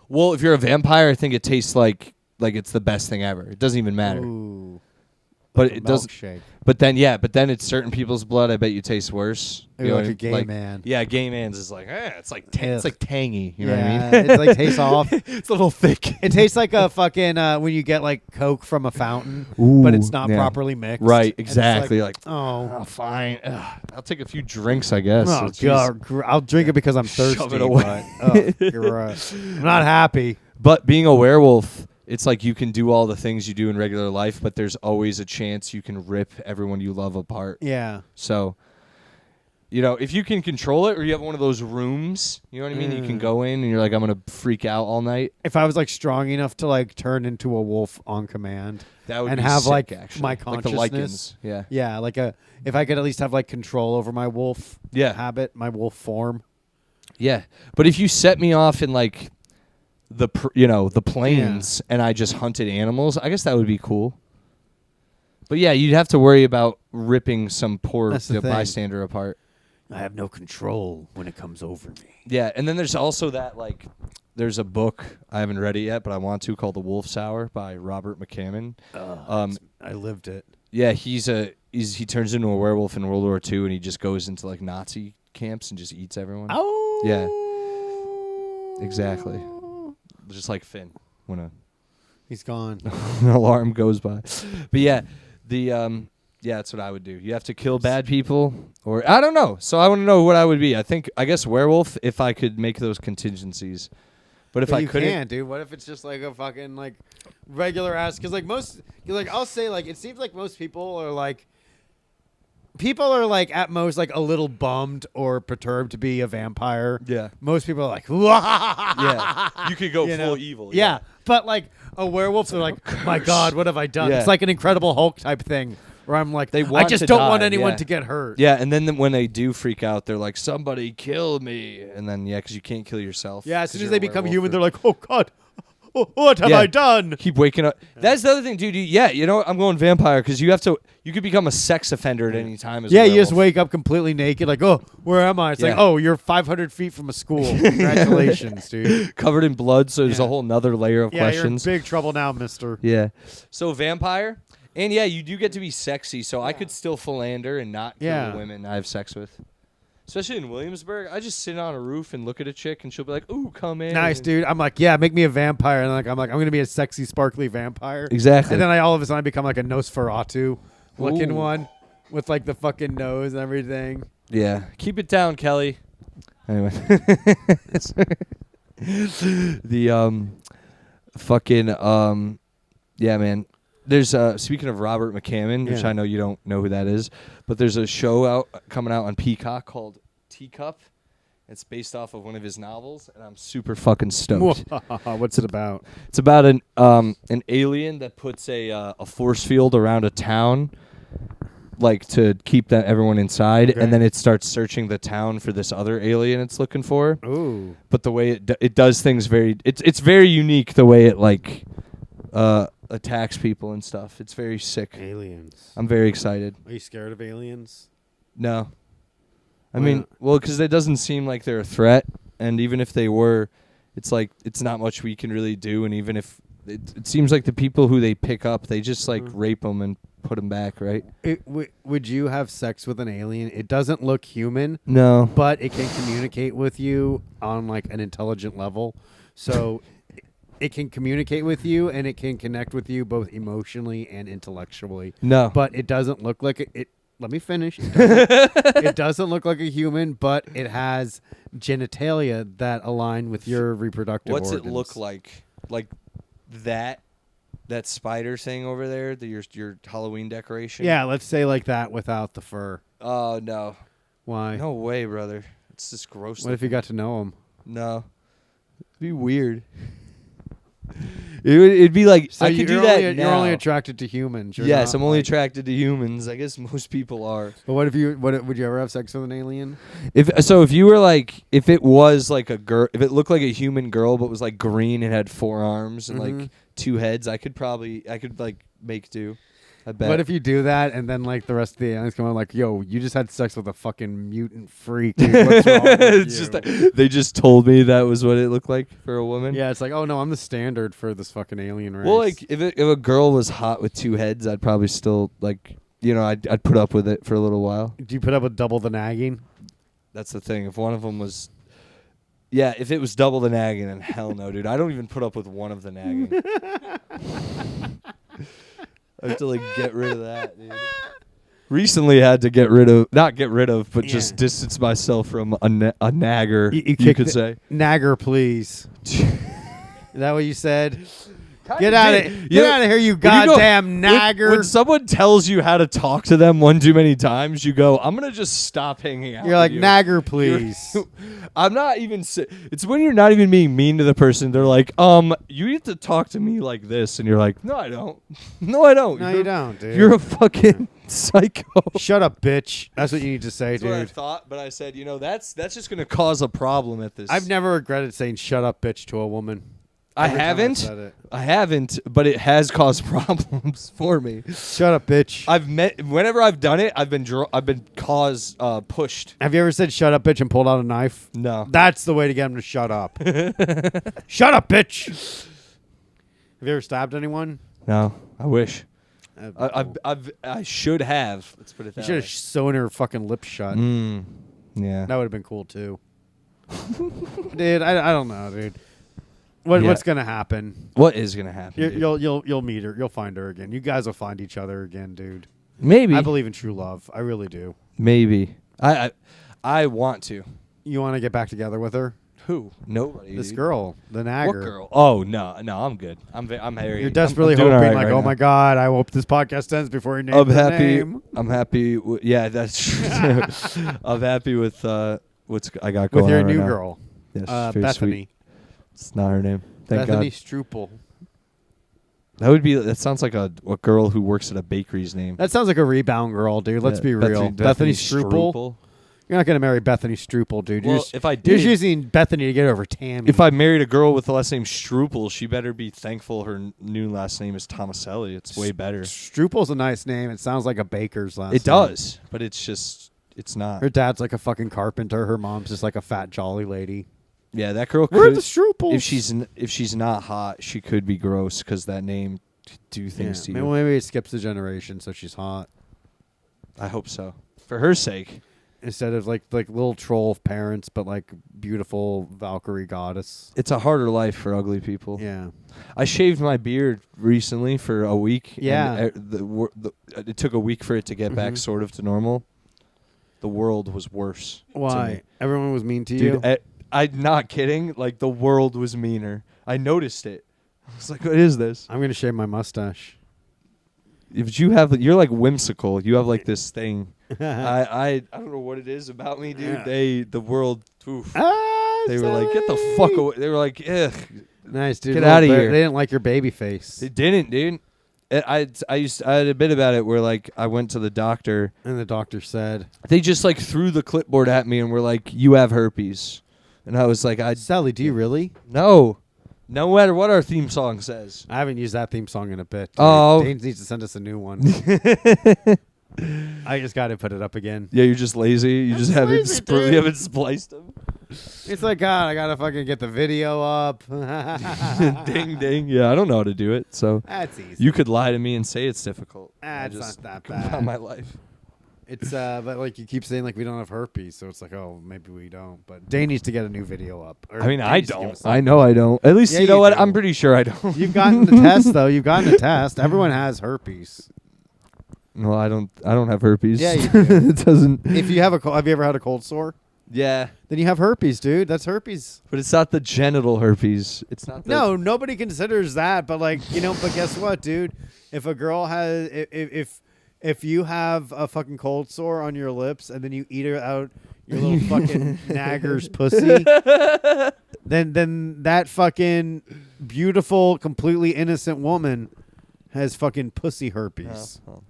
Well, if you're a vampire, I think it tastes like it's the best thing ever. It doesn't even matter. Ooh. But Like it a doesn't. milkshake. But then it's certain people's blood. I bet you taste worse. Maybe You know like what I a mean? gay man. Yeah, gay man's is like, it's like it's Ugh. like tangy. You know what I Yeah, mean? it like tastes off. It's a little thick. It tastes like a fucking when you get like Coke from a fountain, Ooh, but it's not yeah. properly mixed. Right, And it's exactly. Like, oh Fine. Ugh, I'll take a few drinks, I guess. oh Jeez. god, I'll drink it because I'm thirsty. Shove it away. But, I'm not happy. But being a werewolf, it's like you can do all the things you do in regular life, but there's always a chance you can rip everyone you love apart. Yeah. So, if you can control it, or you have one of those rooms, you know what I mean? You can go in and you're like, I'm going to freak out all night. If I was like strong enough to like turn into a wolf on command, That would and be have sick, like actually. my Like the consciousness. lichens. Yeah. Yeah, like if I could at least have like control over my wolf habit, my wolf form. Yeah. But if you set me off in like the plains and I just hunted animals, I guess that would be cool. But yeah, you'd have to worry about ripping some poor That's the thing. bystander apart. I have no control when it comes over me. Yeah, and then there's also that there's a book I haven't read it yet, but I want to, called The Wolf's Hour by Robert McCammon. I lived it. Yeah, he turns into a werewolf in World War II, and he just goes into like Nazi camps and just eats everyone. Oh. Yeah. Exactly. Just like Finn when He's gone. an alarm goes by. But yeah, that's what I would do. You have to kill bad people, or I don't know. So I want to know what I would be. I guess werewolf if I could make those contingencies. But if I you couldn't, can't, dude. What if it's just like a fucking like regular ass? Because I'll say like it seems like most people are like at most like a little bummed or perturbed to be a vampire. Yeah. Most people are like, yeah, you could go You full know? evil. Yeah. But like a werewolf, they're like, my God, what have I done? Yeah. It's like an Incredible Hulk type thing where I'm like, They I want just to don't die, want anyone yeah. to get hurt. Yeah, and then when they do freak out, they're like, somebody kill me. And then, because you can't kill yourself. Yeah, as 'cause soon as you're they a become werewolf human, or- they're like, oh God, what have Yeah. I done? Keep waking up. That's the other thing, dude. I'm going vampire because you could become a sex offender at any time as a Yeah, you just werewolf. wake up completely naked, like, oh, where am I? It's like, Yeah. oh, you're 500 feet from a school. Congratulations, dude. Covered in blood, so there's Yeah. a whole nother layer of Yeah, questions. you're in big trouble now, mister. Yeah. So vampire, and yeah, you do get to be sexy, so I could still philander and not kill Yeah. the women I have sex with. especially in Williamsburg, I just sit on a roof and look at a chick, and she'll be like, "Ooh, come in." Nice, dude. I'm like, yeah, make me a vampire, and I'm like, I'm gonna be a sexy, sparkly vampire. Exactly. And then all of a sudden I become like a Nosferatu looking Ooh. one with like the fucking nose and everything. Yeah. Keep it down, Kelly. Anyway. The fucking yeah, man. There's speaking of Robert McCammon, which Yeah. I know you don't know who that is, but there's a show coming out on Peacock called Teacup. It's based off of one of his novels, and I'm super fucking stoked. What's it about? It's about an alien that puts a force field around a town, like to keep everyone inside, Okay. and then it starts searching the town for this other alien it's looking for. Ooh. But the way it does things it's very unique, the way it like attacks people and stuff. It's very sick. Aliens. I'm very excited. Are you scared of aliens? No. I Why mean, not? well, because it doesn't seem like they're a threat, and even if they were, it's like it's not much we can really do. And even if it seems like the people who they pick up, they just like rape them and put them back, right? Would you have sex with an alien? It doesn't look human, No. but it can communicate with you on like an intelligent level. So it can communicate with you, and it can connect with you both emotionally and intellectually. No. But it doesn't look like it. Let me finish. It doesn't look like a human, but it has genitalia that align with your reproductive What's organs. it look like? Like that spider thing over there, your Halloween decoration? Yeah, let's say like that without the fur. Oh, no. Why? No way, brother. It's just gross. What if you got to know him? No. It'd be weird. It'd be like, So I could do you're that only, now. You're only attracted to humans. You're Yes, not, I'm only like- attracted to humans. I guess most people are. But what if you? Would you ever have sex with an alien? If you were like, if it was like a girl, if it looked like a human girl but was like green and had 4 arms and like 2 heads, I could like make do. I bet. What if you do that and then like the rest of the aliens come on like, yo, you just had sex with a fucking mutant freak, dude. What's wrong with it's you? just that they just told me that was what it looked like for a woman? Yeah, it's like, oh no, I'm the standard for this fucking alien race. Well, like if a girl was hot with 2 heads, I'd probably still like, I'd put up with it for a little while. do you put up with double the nagging? That's the thing. If one of them was, yeah, if it was double the nagging, then hell no, dude. I don't even put up with one of the nagging. I have to like get rid of that, dude. Recently, had to not get rid of, but just distance myself from a nagger. You could say Nagger, please. Is that what you said? Kinda Get out did. of here, you When you go- goddamn nagger. When someone tells you how to talk to them one too many times, you go, "I'm gonna just stop hanging out." You're like, with you. nagger, please. I'm not even. It's when you're not even being mean to the person. They're like, you need to talk to me like this," and you're like, "No, I don't. No, I don't. No, you don't, dude. You're a fucking psycho." Shut up, bitch. That's what you need to say, That's what I dude. thought, but I said, that's just gonna cause a problem at this. I've never regretted saying "shut up, bitch" to a woman. I Every time haven't. said it. I haven't, but it has caused problems for me. Shut up, bitch. Whenever I've done it, I've been pushed. Have you ever said "shut up, bitch" and pulled out a knife? No. That's the way to get him to shut up. Shut up, bitch. Have you ever stabbed anyone? No. I wish. That'd be cool. I should have. Let's put it You that should way. have sewn her fucking lips shut. Yeah. That would have been cool too. Dude, I don't know, dude. What's gonna happen? What is gonna happen? dude? You'll meet her. You'll find her again. You guys will find each other again, dude. Maybe. I believe in true love. I really do. Maybe. I want to. You want to get back together with her? Who? Nobody. This dude. girl, the nagger. What girl? Oh no, I'm good. I'm Harry. You're desperately I'm doing hoping, all right like, right oh now. my god, I hope this podcast ends before you name I'm the happy. name. I'm happy. Yeah, that's true. I'm happy with what's I got going With your on right new now. girl, Yes, very Bethany. sweet. It's not her name. Thank Bethany God. Struple. That sounds like a girl who works at a bakery's name. That sounds like a rebound girl, dude. Let's be real. Bethany Struple. You're not gonna marry Bethany Struple, dude. Well, you're if I you're did, just using Bethany to get over Tammy. if I married a girl with the last name Struple, she better be thankful her new last name is Tomaselli. It's way better. Struple's a nice name. It sounds like a baker's last name. It does, but it's not. Her dad's like a fucking carpenter. Her mom's just like a fat jolly lady. Yeah, that girl We're could. the Struples. If she's not hot, she could be gross because that name do things to you. Maybe it skips a generation, so she's hot. I hope so. For her sake. instead of like little troll parents, but like beautiful Valkyrie goddess. It's a harder life for ugly people. Yeah. I shaved my beard recently for a week. Yeah. And it took a week for it to get back sort of to normal. The world was worse. To Why? me. Everyone was mean to you? Dude, I'm not kidding. Like, the world was meaner. I noticed it. I was like, what is this? I'm going to shave my mustache. If you're like whimsical. You have like this thing. I don't know what it is about me, dude. Yeah. The world, oof. Ah, They were like, get the fuck away. They were like, ugh. Nice, dude. Get outta here. They didn't like your baby face. They didn't, dude. I had a bit about it where like I went to the doctor And the doctor said, they just like threw the clipboard at me and were like, you have herpes. And I was like, Selli, do you really? no matter what our theme song says. I haven't used that theme song in a bit. Oh. Dane needs to send us a new one. I just got to put it up again. Yeah, you're just lazy. You just haven't lazy, dude. you haven't spliced them. It's like, God, I got to fucking get the video up. Ding ding. Yeah, I don't know how to do it. So That's easy. you could lie to me and say it's difficult. It's just not that go about bad. my life. It's but like you keep saying like we don't have herpes, so it's like, oh, maybe we don't. But Dane needs to get a new video up. Or I mean, Dane I needs to give don't. us something. I know I don't. At least Yeah, you know you what? do. I'm pretty sure I don't. You've gotten the test though. You've gotten the test. Everyone has herpes. Well, I don't have herpes. Yeah, you do. It doesn't. If you have have you ever had a cold sore? Yeah, Then you have herpes, dude. That's herpes. but it's not the genital herpes. It's not. No, nobody considers that. But like, but guess what, dude? If a girl has, if you have a fucking cold sore on your lips and then you eat her out your little fucking nagger's pussy, then that fucking beautiful, completely innocent woman has fucking pussy herpes. Oh,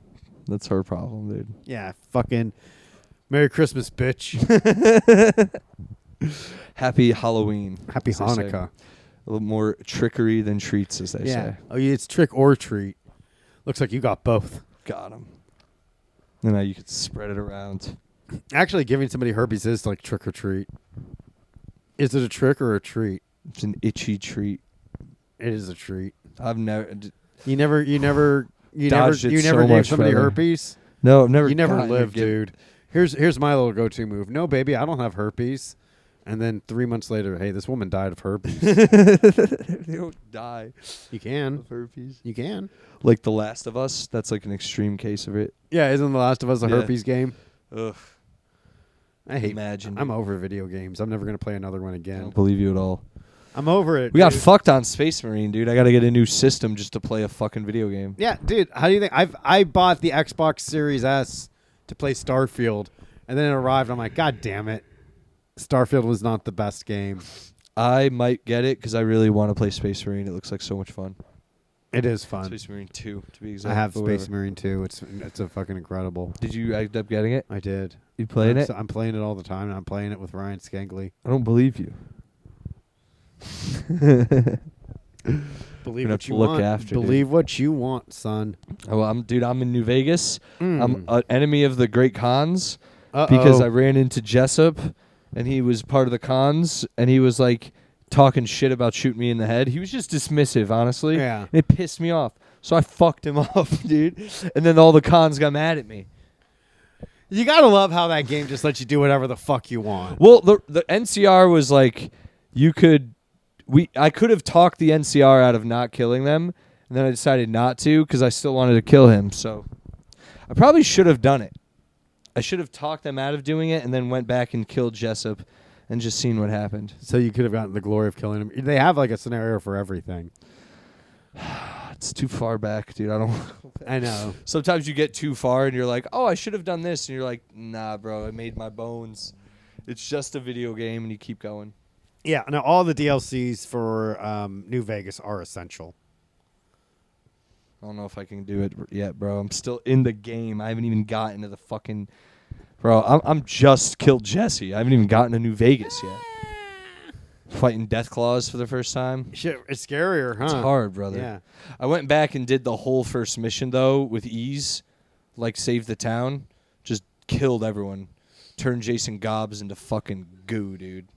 that's her problem, dude. Yeah, fucking Merry Christmas, bitch. Happy Halloween. Happy as they say. Hanukkah. A little more trickery than treats, as they say. Oh, yeah, it's trick or treat. Looks like you got both. Got him. And now you could spread it around. Actually, giving somebody herpes is like trick or treat. Is it a trick or a treat? It's an itchy treat. It is a treat. I've never. You never Dodged it so gave much somebody better. herpes. No, I've never. You never gotten a lived, gift. dude. Here's my little go-to move. No, baby, I don't have herpes. And then 3 months later, hey, this woman died of herpes. They don't die You can. of herpes. You can. Like The Last of Us. That's like an extreme case of it. Yeah, isn't The Last of Us a Yeah. herpes game? Ugh. I hate. Imagine. I'm over video games. I'm never gonna play another one I again. don't believe you at all. I'm over it. We got dude. fucked on Space Marine, dude. I got to get a new system just to play a fucking video game. Yeah, dude. How do you think? I bought the Xbox Series S to play Starfield, and then it arrived. I'm like, God damn it, Starfield was not the best game. I might get it because I really want to play Space Marine. It looks like so much fun. It is fun. Space Marine 2, to be exact. I have but Space whatever. Marine 2. It's a fucking incredible. Did you end up getting it? I did. You playing it? I'm playing it all the time, and I'm playing it with Ryan Skangley. I don't believe you. Believe Gonna what have you to look want. after, dude. Believe what you want, son. Oh, I'm in New Vegas. Mm. I'm an enemy of the Great Khans because I ran into Jessup, and he was part of the Khans, and he was like talking shit about shooting me in the head. He was just dismissive, honestly. Yeah. And it pissed me off. So I fucked him up, dude. And then all the Khans got mad at me. You gotta love how that game just lets you do whatever the fuck you want. Well, the NCR was like, I could have talked the NCR out of not killing them, and then I decided not to because I still wanted to kill him. So I probably should have done it. I should have talked them out of doing it and then went back and killed Jessup and just seen what happened. So you could have gotten the glory of killing him. They have like a scenario for everything. It's too far back, dude. I don't. I know. Sometimes you get too far and you're like, oh, I should have done this, and you're like, nah, bro, I made my bones. It's just a video game, and you keep going. Yeah. Now all the DLCs for New Vegas are essential. I don't know if I can do it yet, bro. I'm still in the game. I haven't even gotten to the fucking... Bro, I'm just killed Jesse. I haven't even gotten to New Vegas yet. Fighting Deathclaws for the first time. Shit, it's scarier, huh? It's hard, brother. Yeah. I went back and did the whole first mission, though, with ease. Like, saved the town. Just killed everyone. Turned Jason Gobbs into fucking goo, dude.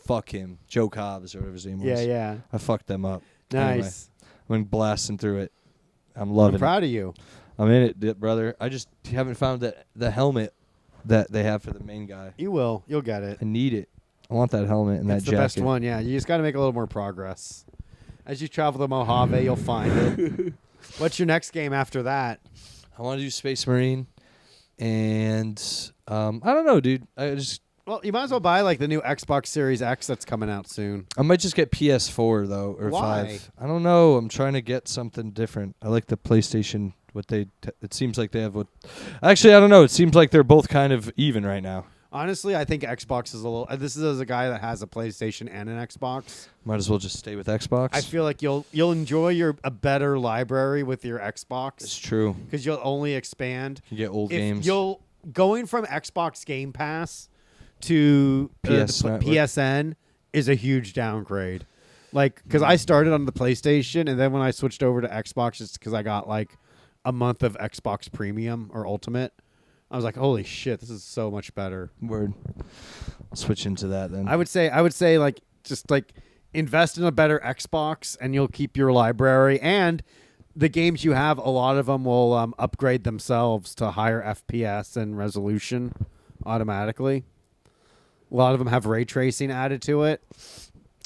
Fuck him. Joe Cobbs, or whatever his name was. Yeah, yeah. I fucked them up. Nice. Anyway, I went blasting through it. I'm loving I'm proud of you. it. I'm in it, brother. I just haven't found the helmet. that they have for the main guy. You will. You'll get it. I need it. I want that helmet and that It's the jacket. best one. Yeah, you just got to make a little more progress. As you travel the Mojave, you'll find it. What's your next game after that? I want to do Space Marine, and I don't know, dude. Well, you might as well buy like the new Xbox Series X that's coming out soon. I might just get PS4 though, or Why? 5. I don't know. I'm trying to get something different. I like the PlayStation. It seems like they have what. Actually, I don't know. It seems like they're both kind of even right now. Honestly, I think Xbox is a little. This is as a guy that has a PlayStation and an Xbox. Might as well just stay with Xbox. I feel like you'll enjoy a better library with your Xbox. It's true. Because you'll only expand. You get old games. Going from Xbox Game Pass to PSN is a huge downgrade. Like, because I started on the PlayStation, and then when I switched over to Xbox, it's because I got like a month of Xbox Premium or Ultimate. I was like, holy shit, this is so much better. Word. I'll switch into that then. I would say like just like invest in a better Xbox, and you'll keep your library, and the games you have, a lot of them will upgrade themselves to higher FPS and resolution automatically. A lot of them have ray tracing added to it.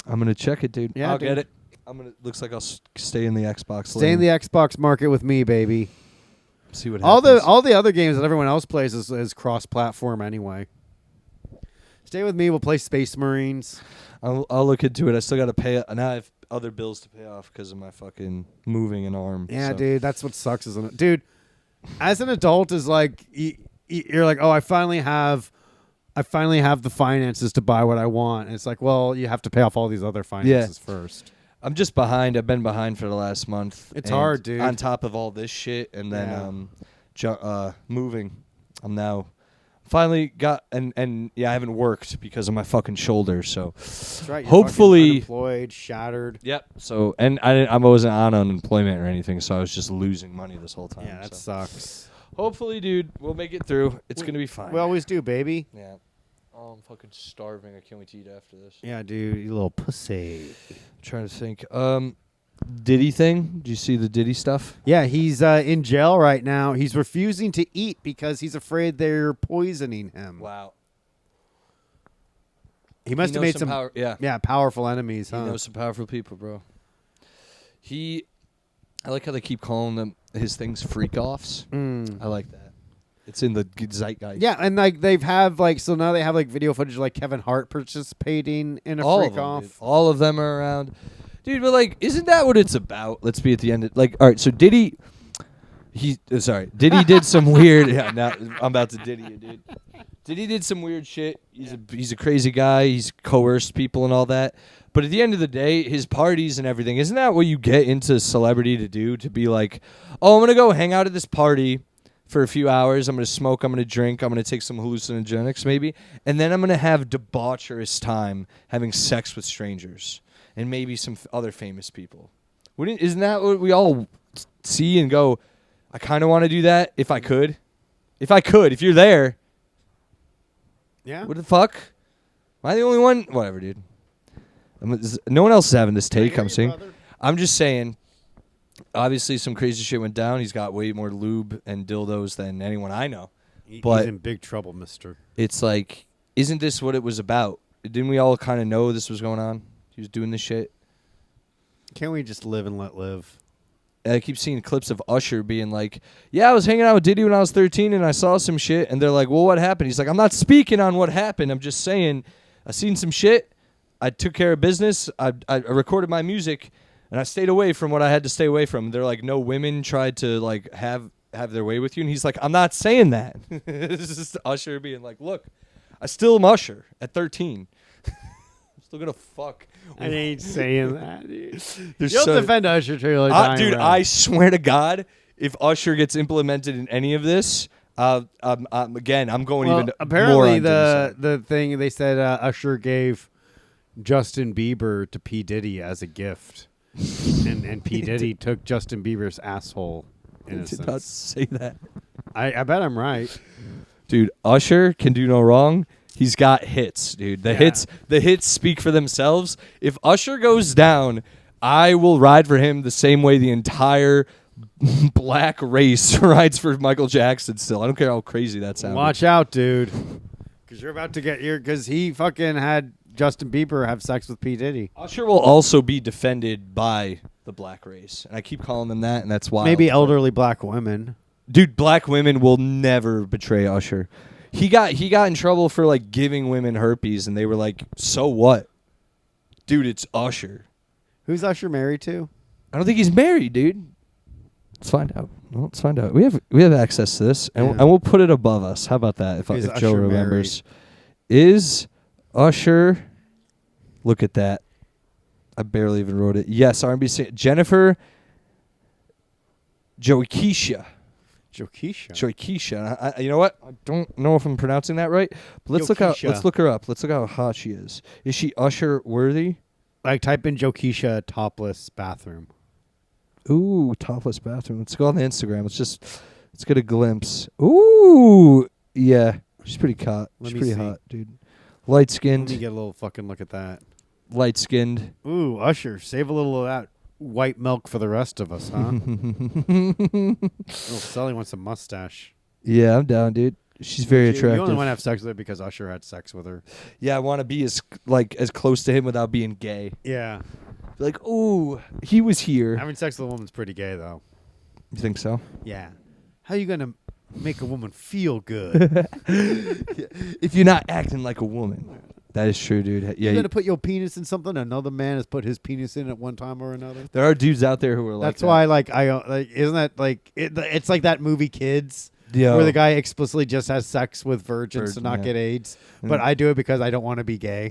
I'm gonna check it, dude. Yeah, I'll dude. get it. Looks like I'll stay in the Xbox. Stay in the Xbox market with me, baby. See what happens. All the other games that everyone else plays is cross-platform anyway. Stay with me. We'll play Space Marines. I'll look into it. I still got to pay. Now I have other bills to pay off because of my fucking moving an arm. Yeah, so. dude, that's what sucks, isn't it? Dude, as an adult, is like you're like, oh, I finally have the finances to buy what I want. And it's like, well, you have to pay off all these other finances first. I'm just behind. I've been behind for the last month. It's hard, dude. On top of all this shit, and then moving. I'm now finally got and yeah, I haven't worked because of my fucking shoulder. So That's right. You're hopefully fucking unemployed, shattered. Yep. So and I wasn't on unemployment or anything, so I was just losing money this whole time. Yeah, that sucks. Hopefully, dude, we'll make it through. It's gonna be fine. We always do, baby. Yeah. Oh, I'm fucking starving. I can't wait to eat after this. Yeah, dude, you little pussy. I'm trying to think. Diddy thing? Did you see the Diddy stuff? Yeah, he's in jail right now. He's refusing to eat because he's afraid they're poisoning him. Wow. He must have made some powerful enemies, huh? He knows some powerful people, bro. I like how they keep calling them his things freak offs. I like that. It's in the zeitgeist. Yeah, and like now they have like video footage of like Kevin Hart participating in a freak off. All of them are around. Dude, but like, isn't that what it's about? Let's be at the end. All right, so Diddy did some weird. Yeah, now I'm about to Diddy you, dude. Diddy did some weird shit. He's a crazy guy. He's coerced people and all that. But at the end of the day, his parties and everything, isn't that what you get into celebrity to do? To be like, oh, I'm gonna go hang out at this party for a few hours. I'm going to smoke. I'm going to drink. I'm going to take some hallucinogenics maybe. And then I'm going to have debaucherous time having sex with strangers and maybe some other famous people. Isn't that what we all see and go, I kind of want to do that if I could? If you're there. Yeah. What the fuck? Am I the only one? Whatever, dude. No one else is having this take, I'm saying. I'm just saying. Obviously, some crazy shit went down. He's got way more lube and dildos than anyone I know. He's But in big trouble, mister. it's like, isn't this what it was about? Didn't we all kind of know this was going on? He was doing this shit. Can't we just live and let live? And I keep seeing clips of Usher being like, yeah, I was hanging out with Diddy when I was 13 and I saw some shit. And they're like, well, what happened? He's like, I'm not speaking on what happened. I'm just saying I seen some shit. I took care of business. I recorded my music. And I stayed away from what I had to stay away from. They're like, no women tried to like have their way with you. And he's like, I'm not saying that. This is Usher being like, look, I still am Usher at 13. I'm still gonna fuck. I ain't saying that, dude. There's You'll defend Usher till you're dying, dude, bro. I swear to God, if Usher gets implemented in any of this, again, I'm going even apparently more on the thing they said Usher gave Justin Bieber to P. Diddy as a gift. and P. Diddy took Justin Bieber's asshole. I did not say that. I bet I'm right. Dude, Usher can do no wrong. He's got hits, dude. The hits speak for themselves. If Usher goes down, I will ride for him the same way the entire Black race rides for Michael Jackson still. I don't care how crazy that sounds. Watch out, dude. Because you're about to get your... Because he fucking had Justin Bieber have sex with P. Diddy. Usher will also be defended by the black race. And I keep calling them that, and that's why. Maybe elderly black women. Dude, black women will never betray Usher. He got in trouble for like giving women herpes, and they were like, "So what?" Dude, it's Usher. Who's Usher married to? I don't think he's married, dude. Let's find out. Well, let's find out. We have access to this, and we'll put it above us. How about that? If Joe remembers, is Usher? Look at that. I barely even wrote it. Yes, R&B singer Jennifer Jokeisha. Jokeisha. You know what? I don't know if I'm pronouncing that right, but let's look her up. Let's look how hot she is. Is she Usher worthy? Like type in Jokeisha topless bathroom. Ooh, topless bathroom. Let's go on the Instagram. Let's get a glimpse. Ooh, yeah, she's pretty hot. She's pretty hot, dude. Light skinned. Let me get a little fucking look at that. Light skinned. Ooh, Usher, save a little of that white milk for the rest of us, huh? Selli wants a mustache. Yeah, I'm down, dude. She's very attractive. You only want to have sex with her because Usher had sex with her. Yeah, I want to be as close to him without being gay. Yeah. Like, ooh, he was here. Having sex with a woman's pretty gay, though. You think so? Yeah. How are you going to make a woman feel good? If you're not acting like a woman. That is true, dude. Yeah, you're going to put your penis in something another man has put his penis in at one time or another? There are dudes out there who are like That's why, isn't that like, it's like that movie Kids? Yo. Where the guy explicitly just has sex with virgins to not get AIDS. But I do it because I don't want to be gay.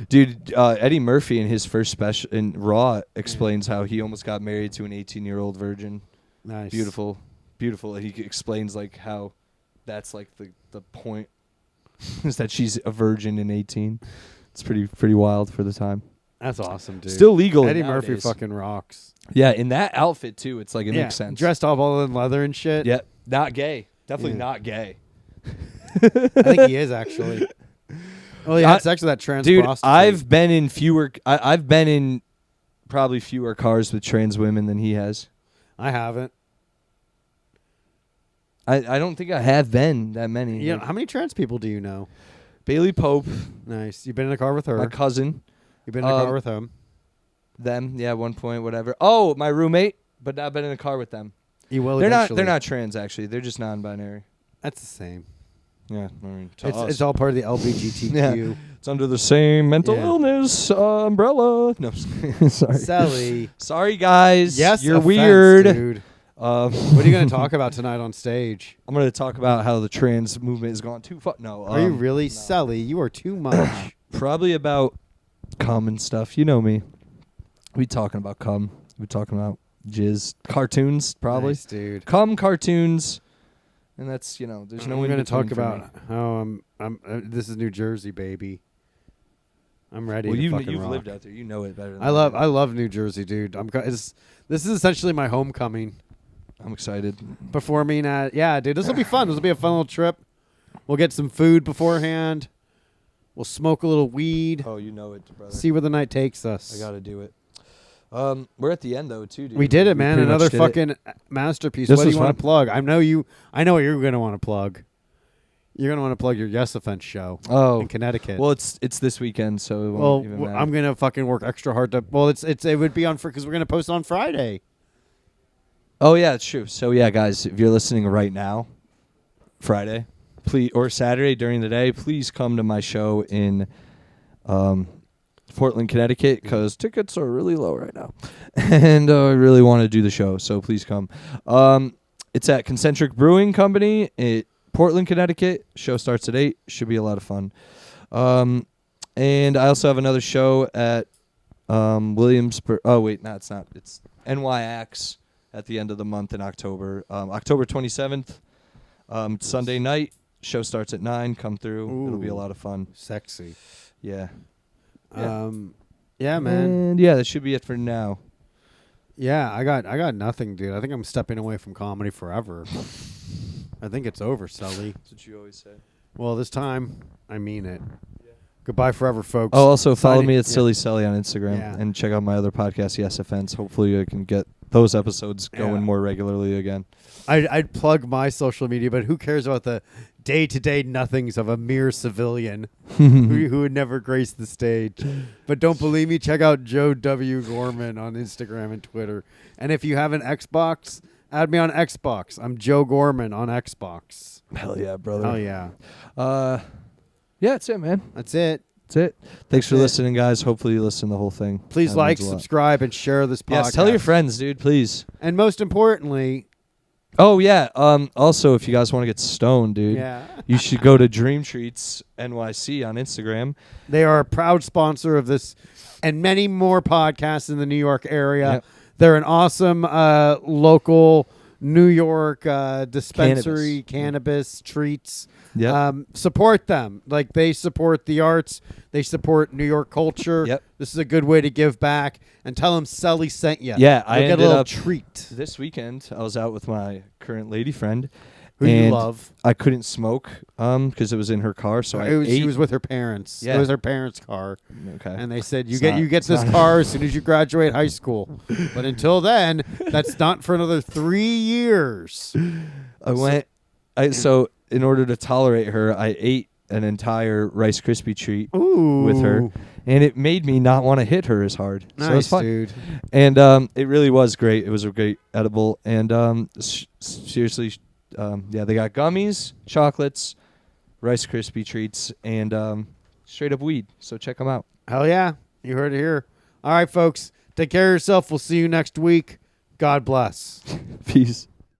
Dude, Eddie Murphy in his first special in Raw explains how he almost got married to an 18-year-old virgin. Nice. Beautiful. He explains like how that's like the point is that she's a virgin in 18. It's pretty wild for the time. That's awesome, dude. Still legal. Eddie nowadays. Murphy fucking rocks. Yeah, in that outfit too. It's like it makes sense. Dressed up all in leather and shit. Yeah, not gay. Definitely not gay. I think he is actually. Well, he had sex with that trans prostitute. I've been in probably fewer cars with trans women than he has. I haven't. I don't think I have been that many. Yeah, how many trans people do you know? Bailey Pope. Nice. You've been in a car with her. My cousin. You've been in a car with him. Them, yeah, at one point, whatever. Oh, my roommate, but I've been in a car with them. You will. They're not trans actually. They're just non-binary. That's the same. Yeah, I mean, it's all part of the LGBTQ. Yeah. It's under the same mental illness umbrella. No, sorry. Selli. Sorry, guys. Yes, you're offense, weird. Dude. What are you going to talk about tonight on stage? I'm going to talk about how the trans movement has gone too far. No. Are you really? No. Selli, you are too much. Probably about cum and stuff. You know me. We talking about cum. We talking about jizz. Cartoons, probably. Nice, dude. Cum, cartoons. And that's, there's no way. We're going to talk about how this is New Jersey, baby. I'm ready. Well, you've rock. Lived out there. You know it better than I love New Jersey, dude. This is essentially my homecoming. I'm excited. Performing dude, this will be fun. This will be a fun little trip. We'll get some food beforehand. We'll smoke a little weed. Oh, you know it, brother. See where the night takes us. I got to do it. We're at the end though, too, dude. We did it, man. Another fucking masterpiece. What do you want to plug? I know what you're going to want to plug. You're going to want to plug your Yes Offense show in Connecticut. Well, it's this weekend, so it won't even matter. I'm going to fucking work extra hard to... Well, it would be on... Because we're going to post it on Friday. Oh, yeah, it's true. So, yeah, guys, if you're listening right now, Friday, please, or Saturday during the day, please come to my show in Portland, Connecticut, because tickets are really low right now. And I really want to do the show, so please come. It's at Concentric Brewing Company in Portland, Connecticut. Show starts at 8. Should be a lot of fun. And I also have another show at Williamsburg. Oh, wait, no, it's not. It's NYX at the end of the month in October. October 27th, Sunday night. Show starts at 9. Come through. Ooh, it'll be a lot of fun. Sexy. Yeah. Yeah, man. And yeah, that should be it for now. Yeah, I got nothing, dude. I think I'm stepping away from comedy forever. I think it's over, Selli. That's what you always say. Well, this time, I mean it. Goodbye forever, folks. Oh, also follow Signing- me at yeah. Silly Selli on Instagram Yeah. and check out my other podcast, Yes Offense. Hopefully I can get those episodes going Yeah. more regularly again. I'd plug my social media, but who cares about the day-to-day nothings of a mere civilian who would never grace the stage? But don't believe me? Check out Joe W. Gorman on Instagram and Twitter. And if you have an Xbox, add me on Xbox. I'm Joe Gorman on Xbox. Hell yeah, brother. Oh, yeah. Yeah, that's it, man. That's it. That's it. Thanks for it. listening, guys. Hopefully you listen to the whole thing. Please That like, means a lot. subscribe, and share this podcast. Yes, tell your friends, dude, please. And most importantly, Oh, yeah. Also, if you guys want to get stoned, dude, yeah, you should go to Dream Treats NYC on Instagram. they are a proud sponsor of this and many more podcasts in the New York area. Yep. They're an awesome local New York dispensary, cannabis treats. Yeah. Support them. Like, they support the arts. They support New York culture. Yep. This is a good way to give back. And tell them Selli sent you. Yeah, I You'll get a ended little up treat. This weekend, I was out with my current lady friend. Who you and love. I couldn't smoke because it was in her car, so I ate. She was with her parents. Yeah. It was her parents' car. Okay. And they said, It's not- you get it's this not- car as soon as you graduate high school. But until then, that's not for another 3 years. So in order to tolerate her, I ate an entire Rice Krispie treat with her, and it made me not want to hit her as hard. Nice, so it was fun. dude. And it really was great. It was a great edible. And seriously, they got gummies, chocolates, Rice Krispie treats, and straight up weed. So check them out. Hell yeah. You heard it here. All right, folks. Take care of yourself. We'll see you next week. God bless. Peace.